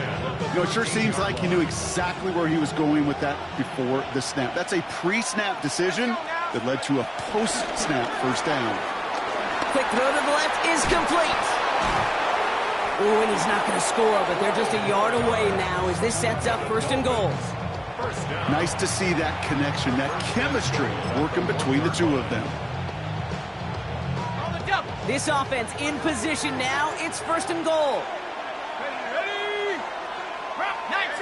You know, it sure seems like he knew exactly where he was going with that before the snap. That's a pre-snap decision that led to a post-snap 1st down. Quick throw to the left is complete. Oh, and he's not going to score, but they're just a yard away now as this sets up 1st and goal. First down. Nice to see that connection, that chemistry working between the two of them. On the double. This offense in position now. It's 1st and goal. Ready. Nice.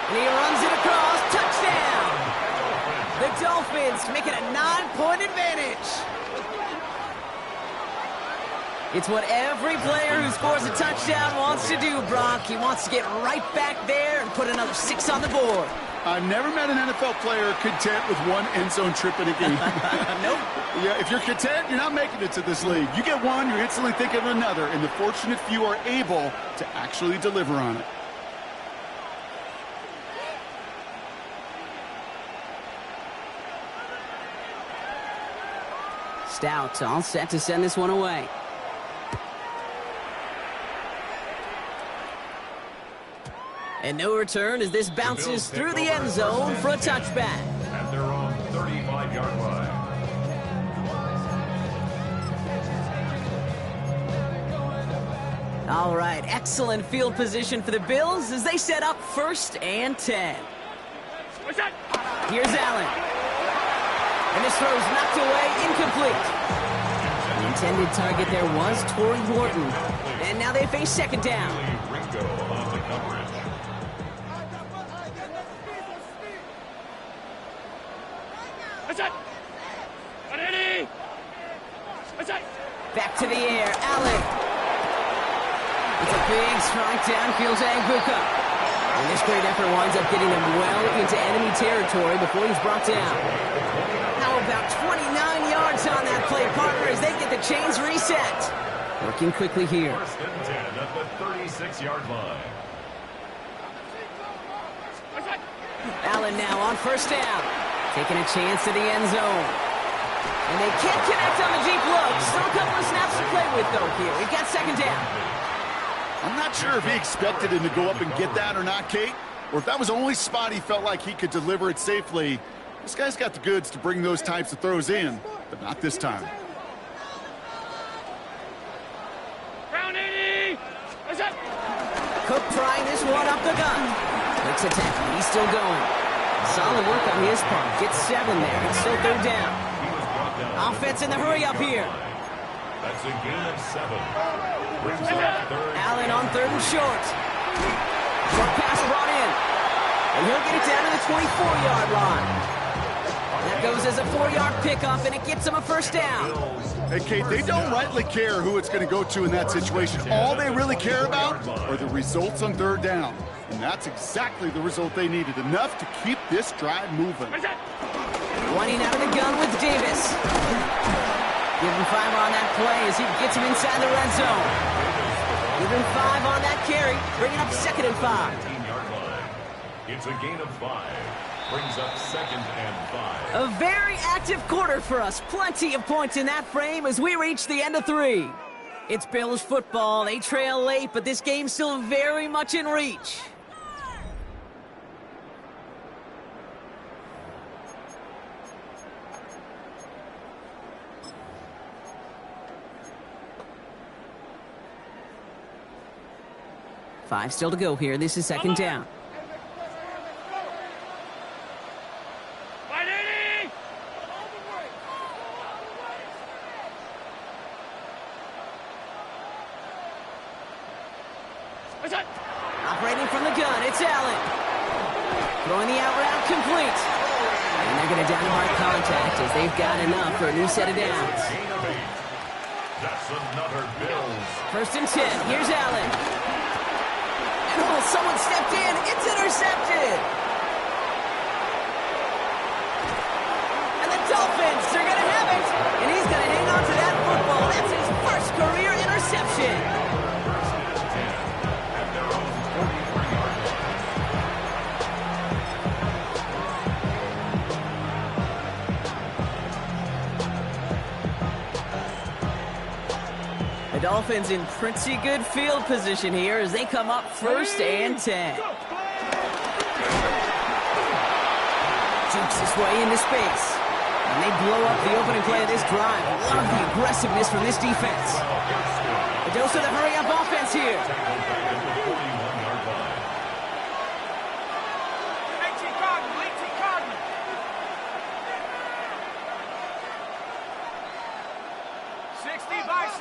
And he runs it across. Touchdown. The Dolphins make it a 9-point advantage. It's what every player who scores a touchdown wants to do, Brock. He wants to get right back there and put another 6 on the board. I've never met an NFL player content with one end zone trip in a game. Nope. Yeah, if you're content, you're not making it to this league. You get one, you're instantly thinking of another, and the fortunate few are able to actually deliver on it. Stout all set to send this one away. And no return as this bounces through the end zone for a touchback. At their own 35-yard line. All right, excellent field position for the Bills as they set up 1st and 10. What's that? Here's Allen. And this throw's knocked away, incomplete. The intended target there was Torrey Horton. And now they face 2nd down. Ringo on the coverage. What's that? Ready. What's that? Back to the air, Allen. It's a big strike downfield to Aguka. And this great effort winds up getting them well into enemy territory before he's brought down. How about 29 yards on that play, partner, as they get the chains reset. Working quickly here. 1st and 10 at the 36-yard line. What's that? Allen now on 1st down. Taking a chance to the end zone. And they can't connect on the deep look. Still a couple of snaps to play with, though, here. We've got 2nd down. I'm not sure if he expected him to go up and get that or not, Kate, or if that was the only spot he felt like he could deliver it safely. This guy's got the goods to bring those types of throws in, but not this time. Round 80. What's that? Cook trying this one up the gun. Makes a tackle. He's still going. Solid work on his part. Gets 7 there. It's still 3rd down. He was brought down. Offense in the hurry up here. That's a gain of 7. Brings up 3rd. Allen on 3rd and short. Short pass brought in. And he'll get it down to the 24-yard line. That goes as a 4-yard pickup, and it gets him a 1st down. Hey, Kate, they don't rightly care who it's going to go to in that situation. All they really care about are the results on 3rd down. And that's exactly the result they needed, enough to keep this drive moving. What's that? Running out of the gun with Davis. Give him 5 on that play as he gets him inside the red zone. Give him 5 on that carry, bringing up 2nd and 5. 15-yard line. It's a gain of 5. Brings up 2nd and 5. A very active quarter for us. Plenty of points in that frame as we reach the end of 3. It's Bills football. They trail late, but this game's still very much in reach. 5 still to go here. This is second down. Operating from the gun, it's Allen. Throwing the out route complete. And they're going to down hard contact as they've got enough for a new set of downs. That's another Bills. First and 10, here's Allen. And oh, someone stepped in, it's intercepted. And the Dolphins, they're going to have it. And he's going to hang on to that football. That's his first career interception. The Dolphins in pretty good field position here as they come up first and 10. Jukes his way into space. And they blow up the opening play of this drive. Love the aggressiveness from this defense. A dose of the hurry-up offense here.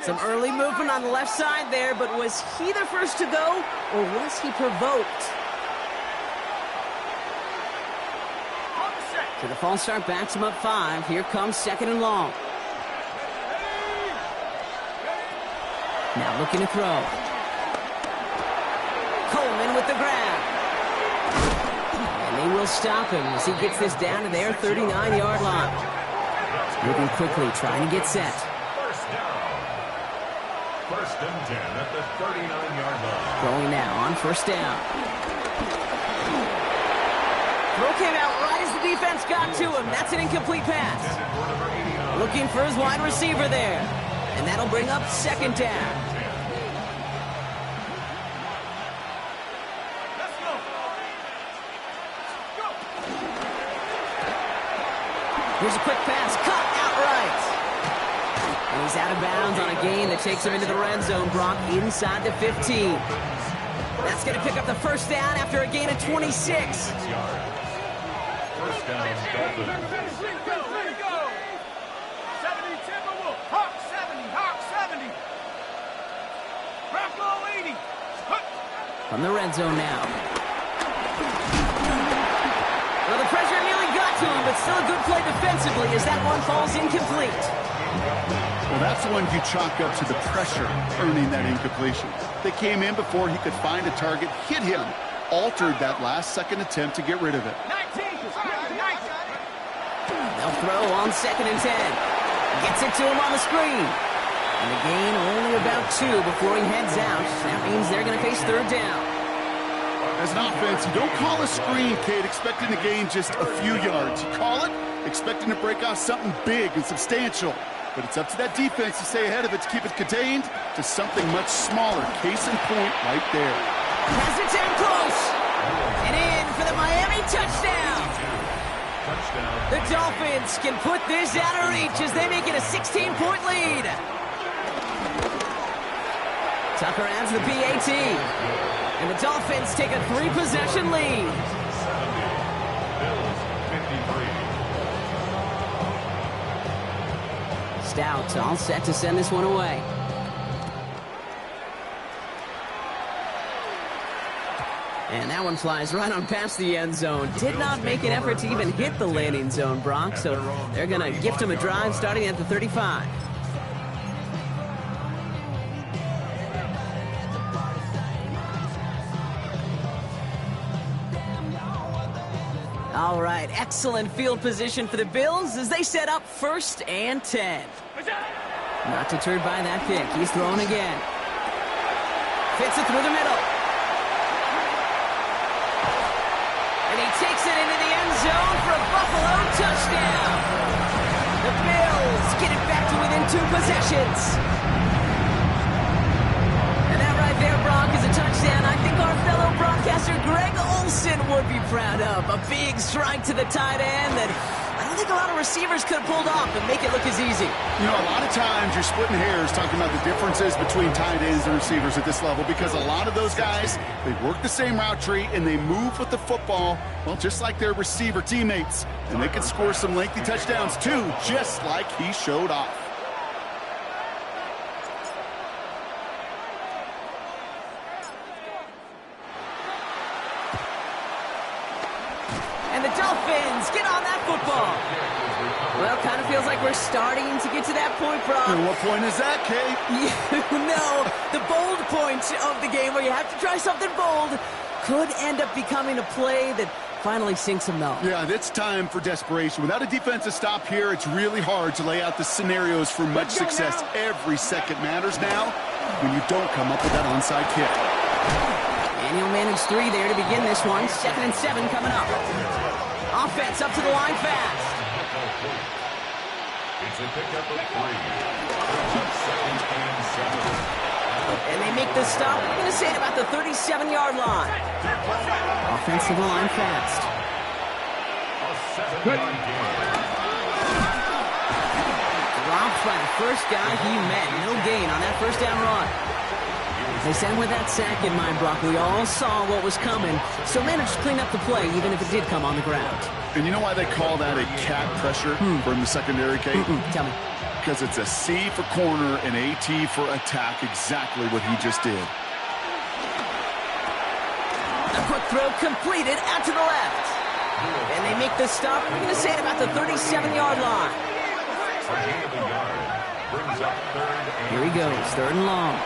Some early movement on the left side there, but was he the first to go, or was he provoked? So the false start backs him up 5. Here comes second and long. Now looking to throw. Coleman with the grab. And they will stop him as he gets this down to their 39-yard line. Moving quickly, trying to get set. First and 10 at the 39-yard line. Throwing now on first down. Throw came out right as the defense got to him. That's an incomplete pass. Looking for his wide receiver there. And that'll bring up second down. Here's a quick pass. Cut outright. And he's out of bounds on a gain that takes him into the red zone, Brock, inside the 15. That's going to pick up the first down after a gain of 26. First down, Dolphins. 70 Timberwolves. Hawk 70. Hawk 70. Bronco 80. From the red zone now. Well, the pressure nearly got to him, but still a good play defensively as that one falls incomplete. Well, that's the one you chalk up to the pressure earning that incompletion. They came in before he could find a target, hit him, altered that last-second attempt to get rid of it. 19. They'll throw on second and 10. Gets it to him on the screen. And the gain only about 2 before he heads out. That means they're going to face third down. As an offense, you don't call a screen, Kate, expecting to gain just a few yards. You call it expecting to break off something big and substantial. But it's up to that defense to stay ahead of it, to keep it contained to something much smaller. Case in point right there. Has it down close. And in for the Miami touchdown. The Dolphins can put this out of reach as they make it a 16-point lead. Tucker adds the PAT. And the Dolphins take a 3-possession lead. Stout all set to send this one away. And that one flies right on past the end zone. Did not make an effort to even hit the landing zone, Brock. So they're going to gift him a drive starting at the 35. All right, excellent field position for the Bills as they set up first and 10. Not deterred by that kick. He's throwing again. Fits it through the middle. And he takes it into the end zone for a Buffalo touchdown. The Bills get it back to within 2 possessions. And that right there, Brock, is a touchdown I think our fellow broadcaster Greg Olsen would be proud of. A big strike to the tight end that I don't think a lot of receivers could have pulled off and make it look as easy. You know, a lot of times you're splitting hairs talking about the differences between tight ends and receivers at this level because a lot of those guys, they work the same route tree and they move with the football, well, just like their receiver teammates. And they can score some lengthy touchdowns too, just like he showed off. And the Dolphins get on that football. Well, kind of feels like we're starting to get to that point, Brock. And what point is that, Kate? You know, the bold point of the game where you have to try something bold could end up becoming a play that finally sinks them, though. Yeah, it's time for desperation. Without a defensive stop here, it's really hard to lay out the scenarios for much success. Every second matters now when you don't come up with that onside kick. And he'll manage 3 there to begin this one. 2nd and 7 coming up. Offense up to the line fast. It's a pickup of 3. 2nd and 7. And they make the stop. I'm going to say it about the 37-yard line. Offense to the line fast. A 7-yard gain. Dropped by the first guy he met. No gain on that first down run. They said with that sack in mind, Brock, we all saw what was coming, so managed to clean up the play, even if it did come on the ground. And you know why they call that a cat pressure from the secondary, Kate? Tell me. Because it's a C for corner and a T for attack, exactly what he just did. A quick throw completed out to the left. And they make the stop. We're going to say it about the 37-yard line. A gain of a yard. Brings up 3rd and Here he goes, 3rd and long.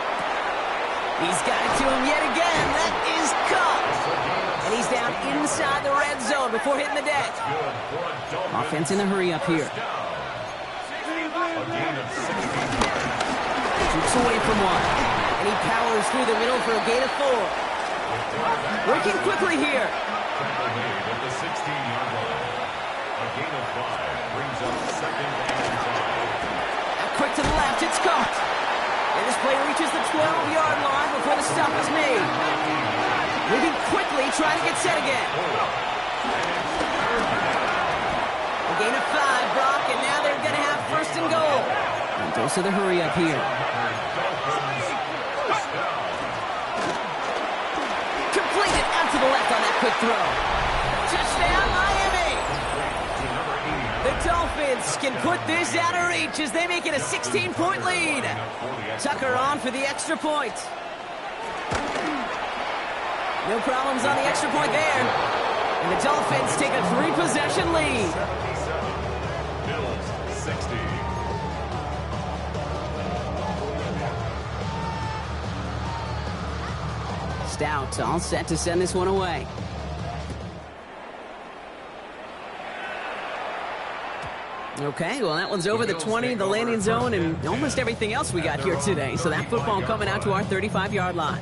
He's got it to him yet again. That is caught. And he's down inside the red zone before hitting the deck. Offense in a hurry up here. a gain of 16 yards. Shoots away from one. And he powers through the middle for a gain of 4. Working quickly here. Tackle made at the 16-yard line. A gain of 5 brings up 2nd and 5. Now quick to the left. It's caught. And this play reaches the 12-yard line before the stop is made. Moving quickly, trying to get set again. A gain of 5, Brock, and now they're going to have 1st and goal. And dose of the hurry up here. Completed out to the left on that quick throw. Touchdown, Miami! The Dolphins can put this out of reach as they make it a 16-point lead. Tucker on for the extra point. No problems on the extra point there. And the Dolphins take a 3-possession lead. 77. Bills 60. Stout all set to send this one away. Okay, well, that one's over the 20, the landing zone, and almost everything else we got here today. So that football coming out to our 35-yard line.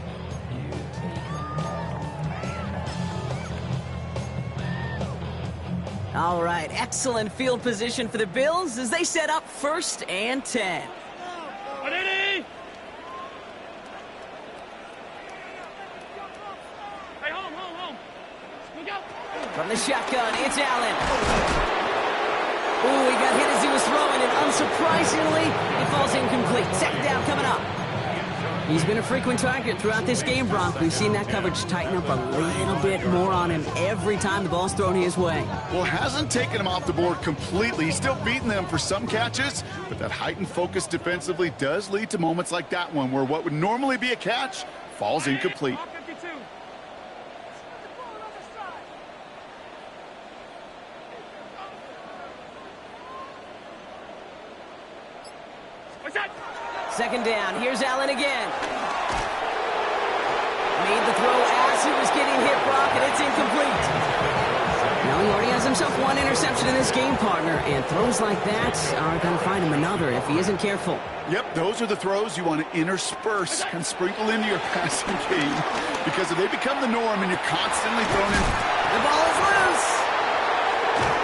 All right, excellent field position for the Bills as they set up 1st and 10. Hey, home. We go. From the shotgun, it's Allen. Ooh, he got hit as he was throwing, and unsurprisingly, he falls incomplete. 2nd down coming up. He's been a frequent target throughout this game, Brock. We've seen that coverage tighten up a little bit more on him every time the ball's thrown his way. Well, hasn't taken him off the board completely. He's still beating them for some catches, but that heightened focus defensively does lead to moments like that one where what would normally be a catch falls incomplete. All 52. What's that? 2nd down. Here's Allen again. Made the throw as he was getting hit, Brock, and it's incomplete. Now he already has himself 1 interception in this game, partner, and throws like that are going to find him another if he isn't careful. Yep, those are the throws you want to intersperse and sprinkle into your passing game because if they become the norm and you're constantly thrown in. The ball is loose.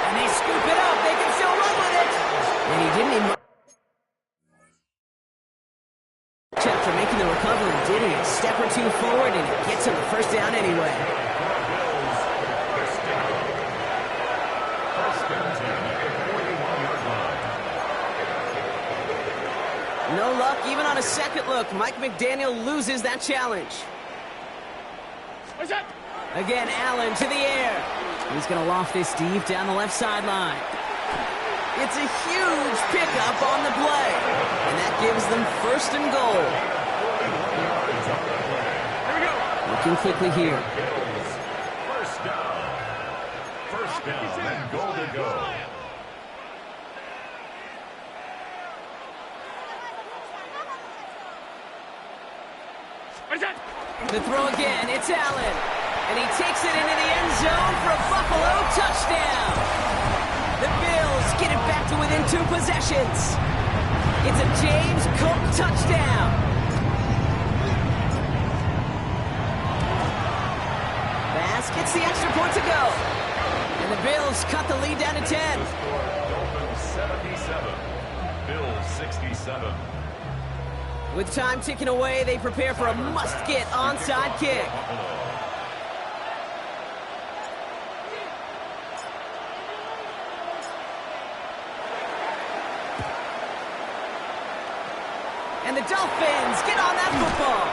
And they scoop it up. They can still run with it. And he didn't even... After making the recovery, did he? A step or 2 forward, and it gets him the 1st down anyway. First and 10 at the 40. look. Mike McDaniel loses that challenge. Again, Allen to the air. He's going to loft this deep down the left sideline. It's a huge pickup on the play. And that gives them first and goal. Looking quickly here. First down. First down and goal to go. The throw again, it's Allen. And he takes it into the end zone for a Buffalo touchdown. The Bills get it back to within 2 possessions. It's a James Cook touchdown. Bass gets the extra point to go. And the Bills cut the lead down to 10. Dolphins 77. Bills 67. With time ticking away, they prepare for a must-get onside kick. And the Dolphins get on that football.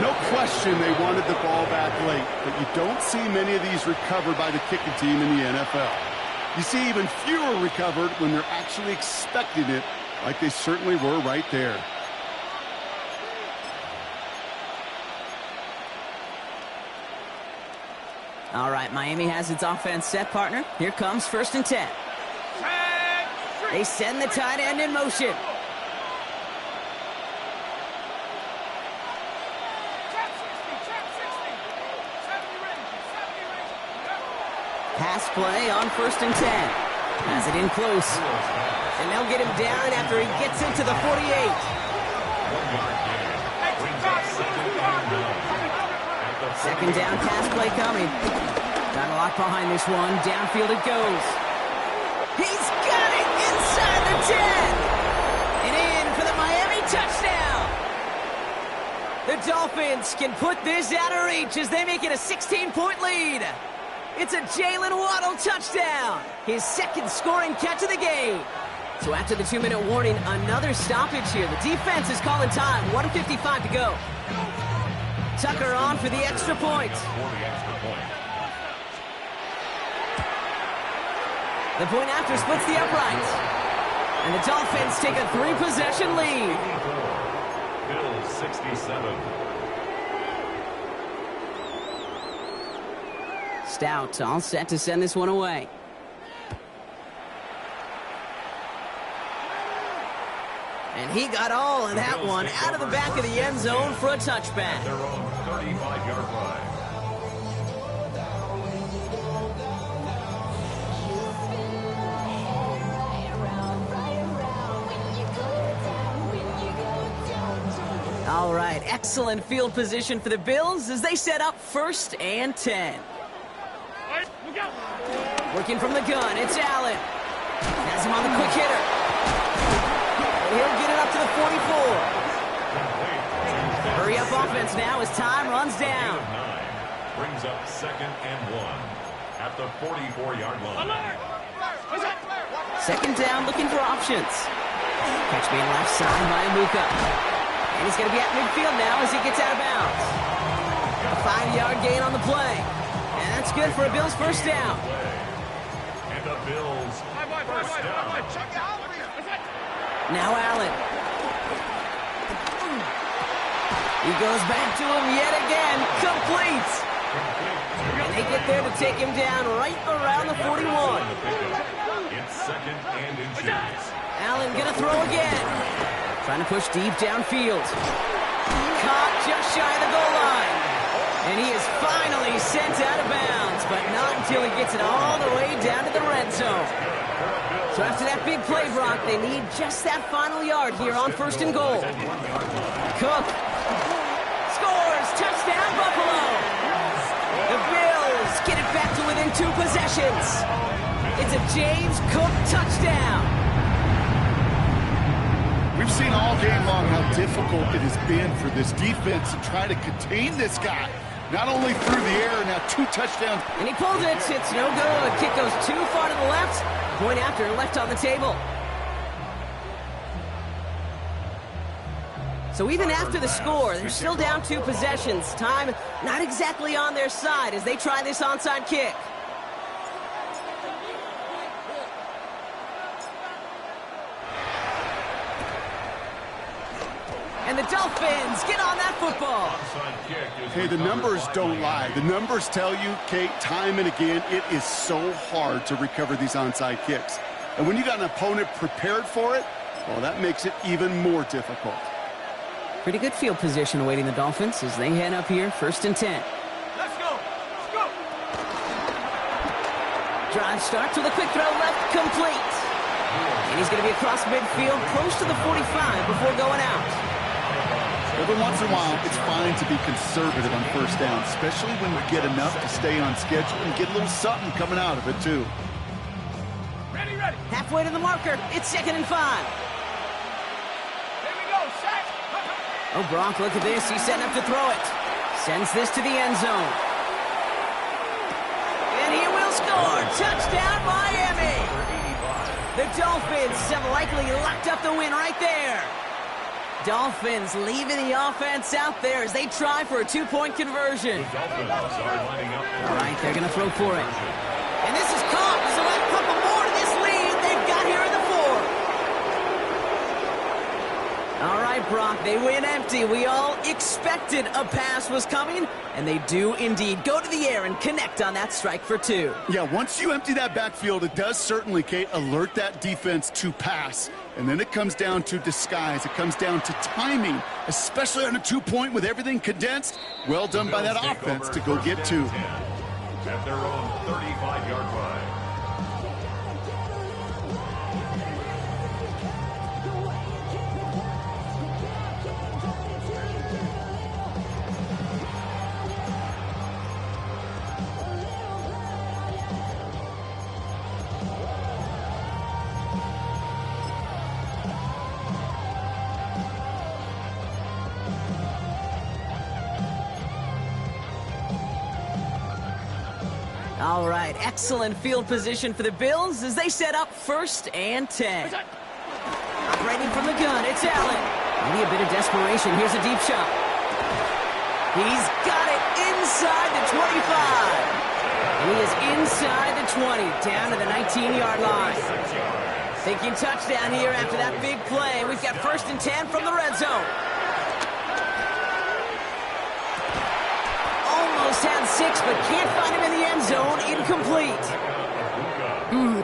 No question they wanted the ball back late, but you don't see many of these recovered by the kicking team in the NFL. You see even fewer recovered when they're actually expecting it, like they certainly were right there. All right, Miami has its offense set, partner. Here comes 1st and 10. They send the tight end in motion. Pass play on 1st and 10. Has it in close. And they'll get him down after he gets into the 48. Second down pass play coming. Got a lot behind this one. Downfield it goes. He's got it inside the 10. And in for the Miami touchdown. The Dolphins can put this out of reach as they make it a 16-point lead. It's a Jalen Waddle touchdown. His second scoring catch of the game. So after the 2-minute warning, another stoppage here. The defense is calling time. 1:55 to go. Tucker on for the extra point. The point after splits the uprights. And the Dolphins take a 3-possession lead. Bills 67. Stout all set to send this one away. And he got all of that one out of the back of the end zone for a touchback. Their own 35-yard line. All right, excellent field position for the Bills as they set up 1st and 10. Working from the gun, it's Allen. Has him on the quick hitter. He'll get it up to the 44. Hurry up offense now as time runs down. Brings up 2nd and 1 at the 44-yard line. Second down, looking for options. Catch being left side by Amuka. And he's going to be at midfield now as he gets out of bounds. A 5-yard gain on the play. And that's good for a Bills first down. And the Bills first down. Now Allen. He goes back to him yet again. Complete. And they get there to take him down right around the 41. It's 2nd and inches. Allen gonna throw again. Trying to push deep downfield. Caught just shy of the goal line. And he is finally sent out of bounds, but not until he gets it all the way down to the red zone. So after that big play, Brock, they need just that final yard here on 1st and goal. Cook scores, touchdown Buffalo. The Bills get it back to within 2 possessions. It's a James Cook touchdown. We've seen all game long how difficult it has been for this defense to try to contain this guy. Not only through the air, now 2 touchdowns. And he pulls it. It's no good. The kick goes too far to the left. Point after left on the table. So even after the score, they're still down 2 possessions. Time not exactly on their side as they try this onside kick. And the Dolphins get on that football. Hey, the numbers don't lie. The numbers tell you, Kate, time and again, it is so hard to recover these onside kicks. And when you got an opponent prepared for it, well, that makes it even more difficult. Pretty good field position awaiting the Dolphins as they head up here, 1st and 10. Let's go. Let's go. Drive starts with a quick throw left, complete. And he's going to be across midfield, close to the 45 before going out. Every once in a while, it's fine to be conservative on 1st down, especially when you get enough to stay on schedule and get a little something coming out of it, too. Ready, ready. Halfway to the marker, it's 2nd and 5. Here we go, set. Oh, Brock, look at this. He's setting up to throw it. Sends this to the end zone. And he will score. Touchdown, Miami. The Dolphins have likely locked up the win right there. Dolphins leaving the offense out there as they try for a 2-point conversion. All right, they're going to throw for it. And this is caught, so a couple more to this lead they've got here in the 4th. All right, Brock, they win empty. We all expected a pass was coming, and they do indeed go to the air and connect on that strike for 2. Yeah, once you empty that backfield, it does certainly, Kate, alert that defense to pass. And then it comes down to disguise. It comes down to timing, especially on a 2-point with everything condensed. Well done by that offense to go get 2. At their own 35-yard line. All right, excellent field position for the Bills as they set up 1st and 10. Operating from the gun, it's Allen. Maybe a bit of desperation. Here's a deep shot. He's got it inside the 25. And he is inside the 20, down to the 19-yard line. Thinking touchdown here after that big play. We've got 1st and 10 from the red zone. Almost had 6, but can't find him in the end zone. Incomplete.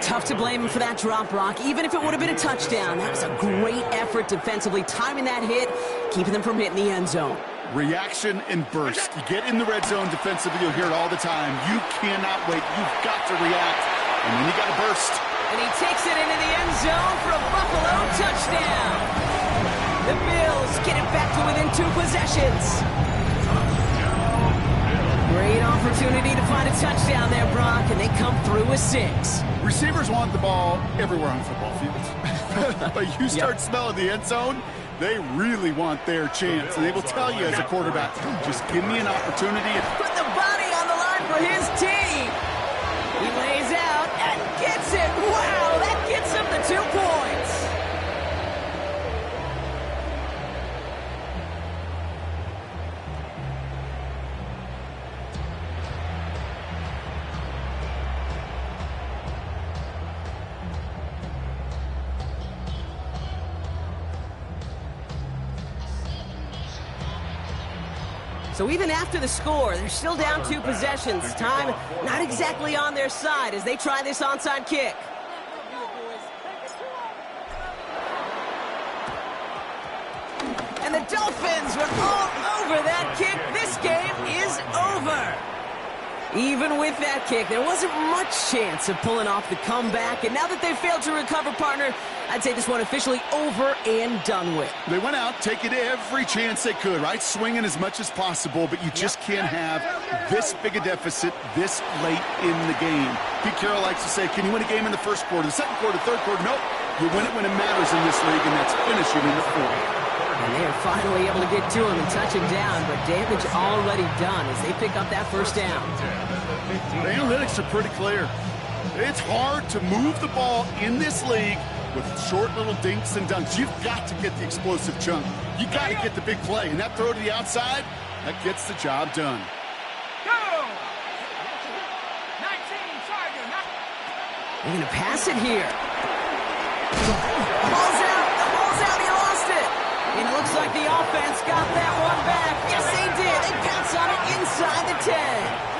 Tough to blame him for that drop, Brock. Even if it would have been a touchdown, that was a great effort defensively, timing that hit, keeping them from hitting the end zone. Reaction and burst. You get in the red zone defensively, you'll hear it all the time. You cannot wait. You've got to react. And then you got to burst. And he takes it into the end zone for a Buffalo touchdown. The Bills get it back to within 2 possessions. Great opportunity to find a touchdown there, Brock, and they come through with 6. Receivers want the ball everywhere on football fields. But you start smelling the end zone, they really want their chance. And they will tell you as a quarterback, just give me an opportunity. Put the body on the line for his team. He lays out and gets it. Wow, that gets him the 2 points. So even after the score, they're still down 2 possessions. Time not exactly on their side as they try this onside kick. And the Dolphins were all over that kick. This game is over. Even with that kick, there wasn't much chance of pulling off the comeback. And now that they've failed to recover, partner, I'd say this one officially over and done with. They went out taking every chance they could, right? Swinging as much as possible, but you just can't have this big a deficit this late in the game. Pete Carroll likes to say, can you win a game in the 1st quarter, the 2nd quarter, 3rd quarter? Nope. You win it when it matters in this league, and that's finishing in the 4th. And they are finally able to get to him and touch him down, but damage already done as they pick up that 1st down. The analytics are pretty clear. It's hard to move the ball in this league with short little dinks and dunks. You've got to get the explosive chunk. You got to get the big play. And that throw to the outside, that gets the job done. Go! 19, Tiger. They're going to pass it here. Ball's out. The ball's out. He lost it. And it looks like the offense got that one back. Yes, they did. They bounce on it inside the 10.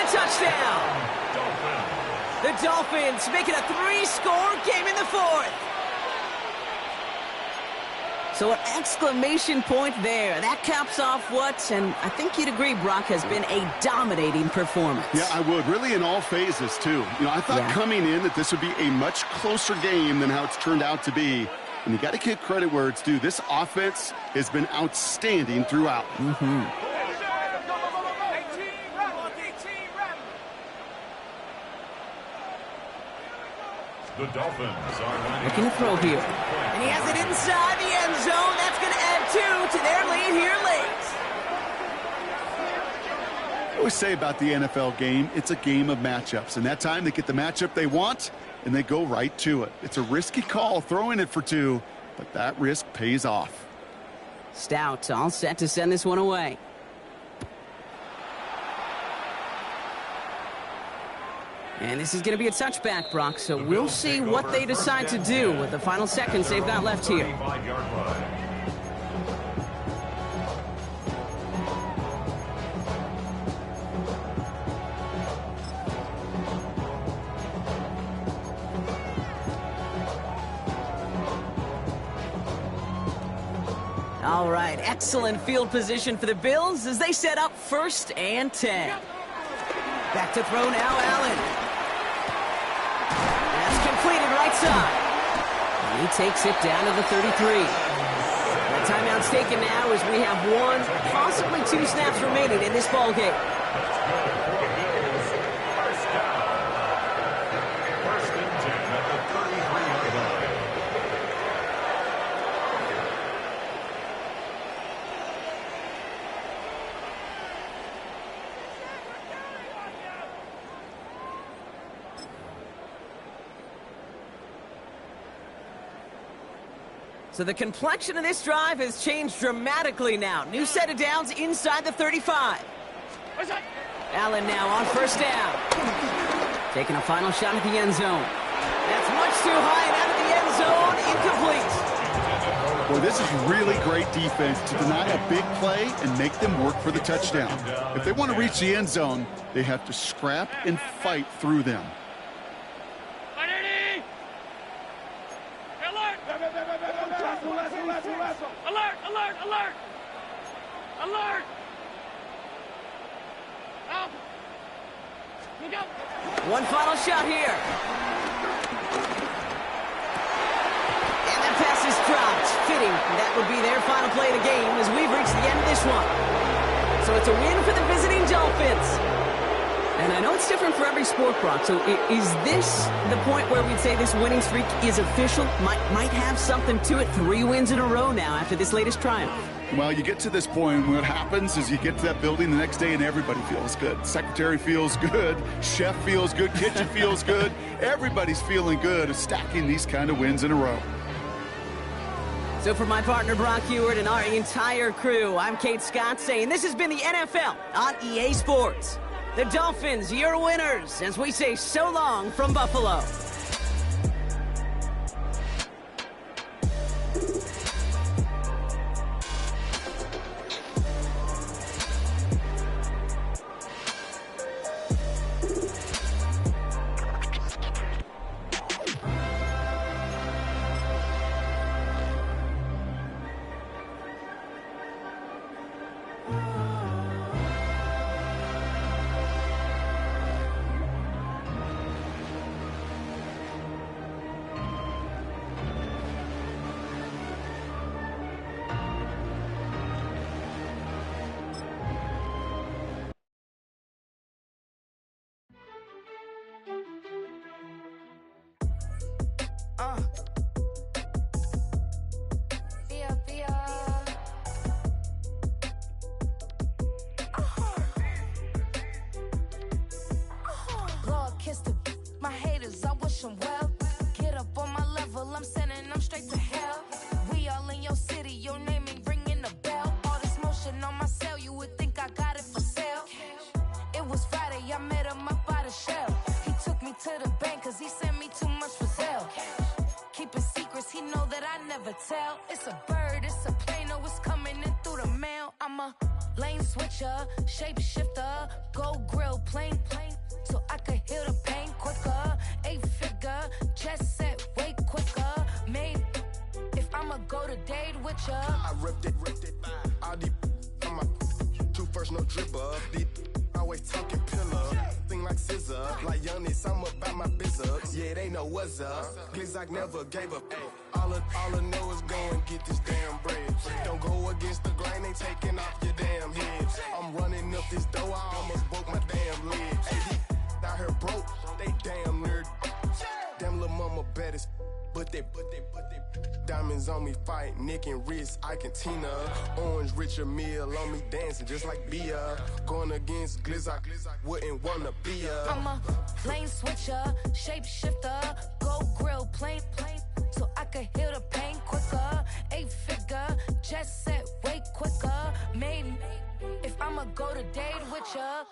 Touchdown! The Dolphins making a 3-score game in the 4th. So an exclamation point there. That caps off what, and I think you'd agree, Brock, has been a dominating performance. Yeah, I would. Really in all phases, too. I thought coming in that this would be a much closer game than how it's turned out to be. And you got to give credit where it's due. This offense has been outstanding throughout. The Dolphins are looking to throw here. And he has it inside the end zone. That's going to add 2 to their lead here late. I always say about the NFL game, it's a game of matchups. And that time they get the matchup they want, and they go right to it. It's a risky call throwing it for 2, but that risk pays off. Stout all set to send this one away. And this is going to be a touchback, Brock, so we'll see what they decide to do with the final seconds they've got left here. All right, excellent field position for the Bills as they set up 1st and 10. Back to throw now, Allen. Completed right side. And he takes it down to the 33. The timeout's taken now as we have 1, possibly 2 snaps remaining in this ball game. First down. 1st and 10 at the 33-yard line. So the complexion of this drive has changed dramatically now. New set of downs inside the 35. Allen now on 1st down. Taking a final shot at the end zone. That's much too high and out of the end zone. Incomplete. Well, this is really great defense to deny a big play and make them work for the touchdown. If they want to reach the end zone, they have to scrap and fight through them. Alert! Alert! Alert! Alert! Out! Look out! One final shot here. And that pass is dropped. Fitting. That would be their final play of the game as we've reached the end of this one. So it's a win for the visiting Dolphins. And I know it's different for every sport, Brock. So is this the point where we'd say this winning streak is official? Might have something to it. 3 wins in a row now after this latest triumph. Well, you get to this point, and what happens is you get to that building the next day and everybody feels good. Secretary feels good, chef feels good, kitchen feels good. Everybody's feeling good of stacking these kind of wins in a row. So for my partner Brock Ewart and our entire crew, I'm Kate Scott saying this has been the NFL on EA Sports. The Dolphins, your winners, as we say so long from Buffalo. secrets, he know that I never tell. It's a bird, it's a plane, oh, it's coming in through the mail. I'm a lane switcher, shapeshifter, go grill, plane, so I could heal the pain quicker. 8-figure, jet set, way quicker. Made, if I'ma go to date with ya. I ripped it, all these on my two first, no dribble. These always talking pillar, thing like scissor. Like youngest, I'm about my business. Yeah, they know what's up. Glizak never gave up. All I know is go and get this damn bread. Don't go against the grain, they taking off your damn heads. I'm running up this door, I almost broke my damn legs. Hey, these out here broke, they damn nerd. Damn little mama bad as but they diamonds on me fight, neck and wrist, I can Tina. Orange Richard Mill on me dancing just like Bia. Going against Glizak, wouldn't wanna be a. I'm a lane switcher, shapeshifter, go grill, plane, so I could heal the pain quicker. 8-figure, jet set, way quicker. Made, if I'ma go to date with ya.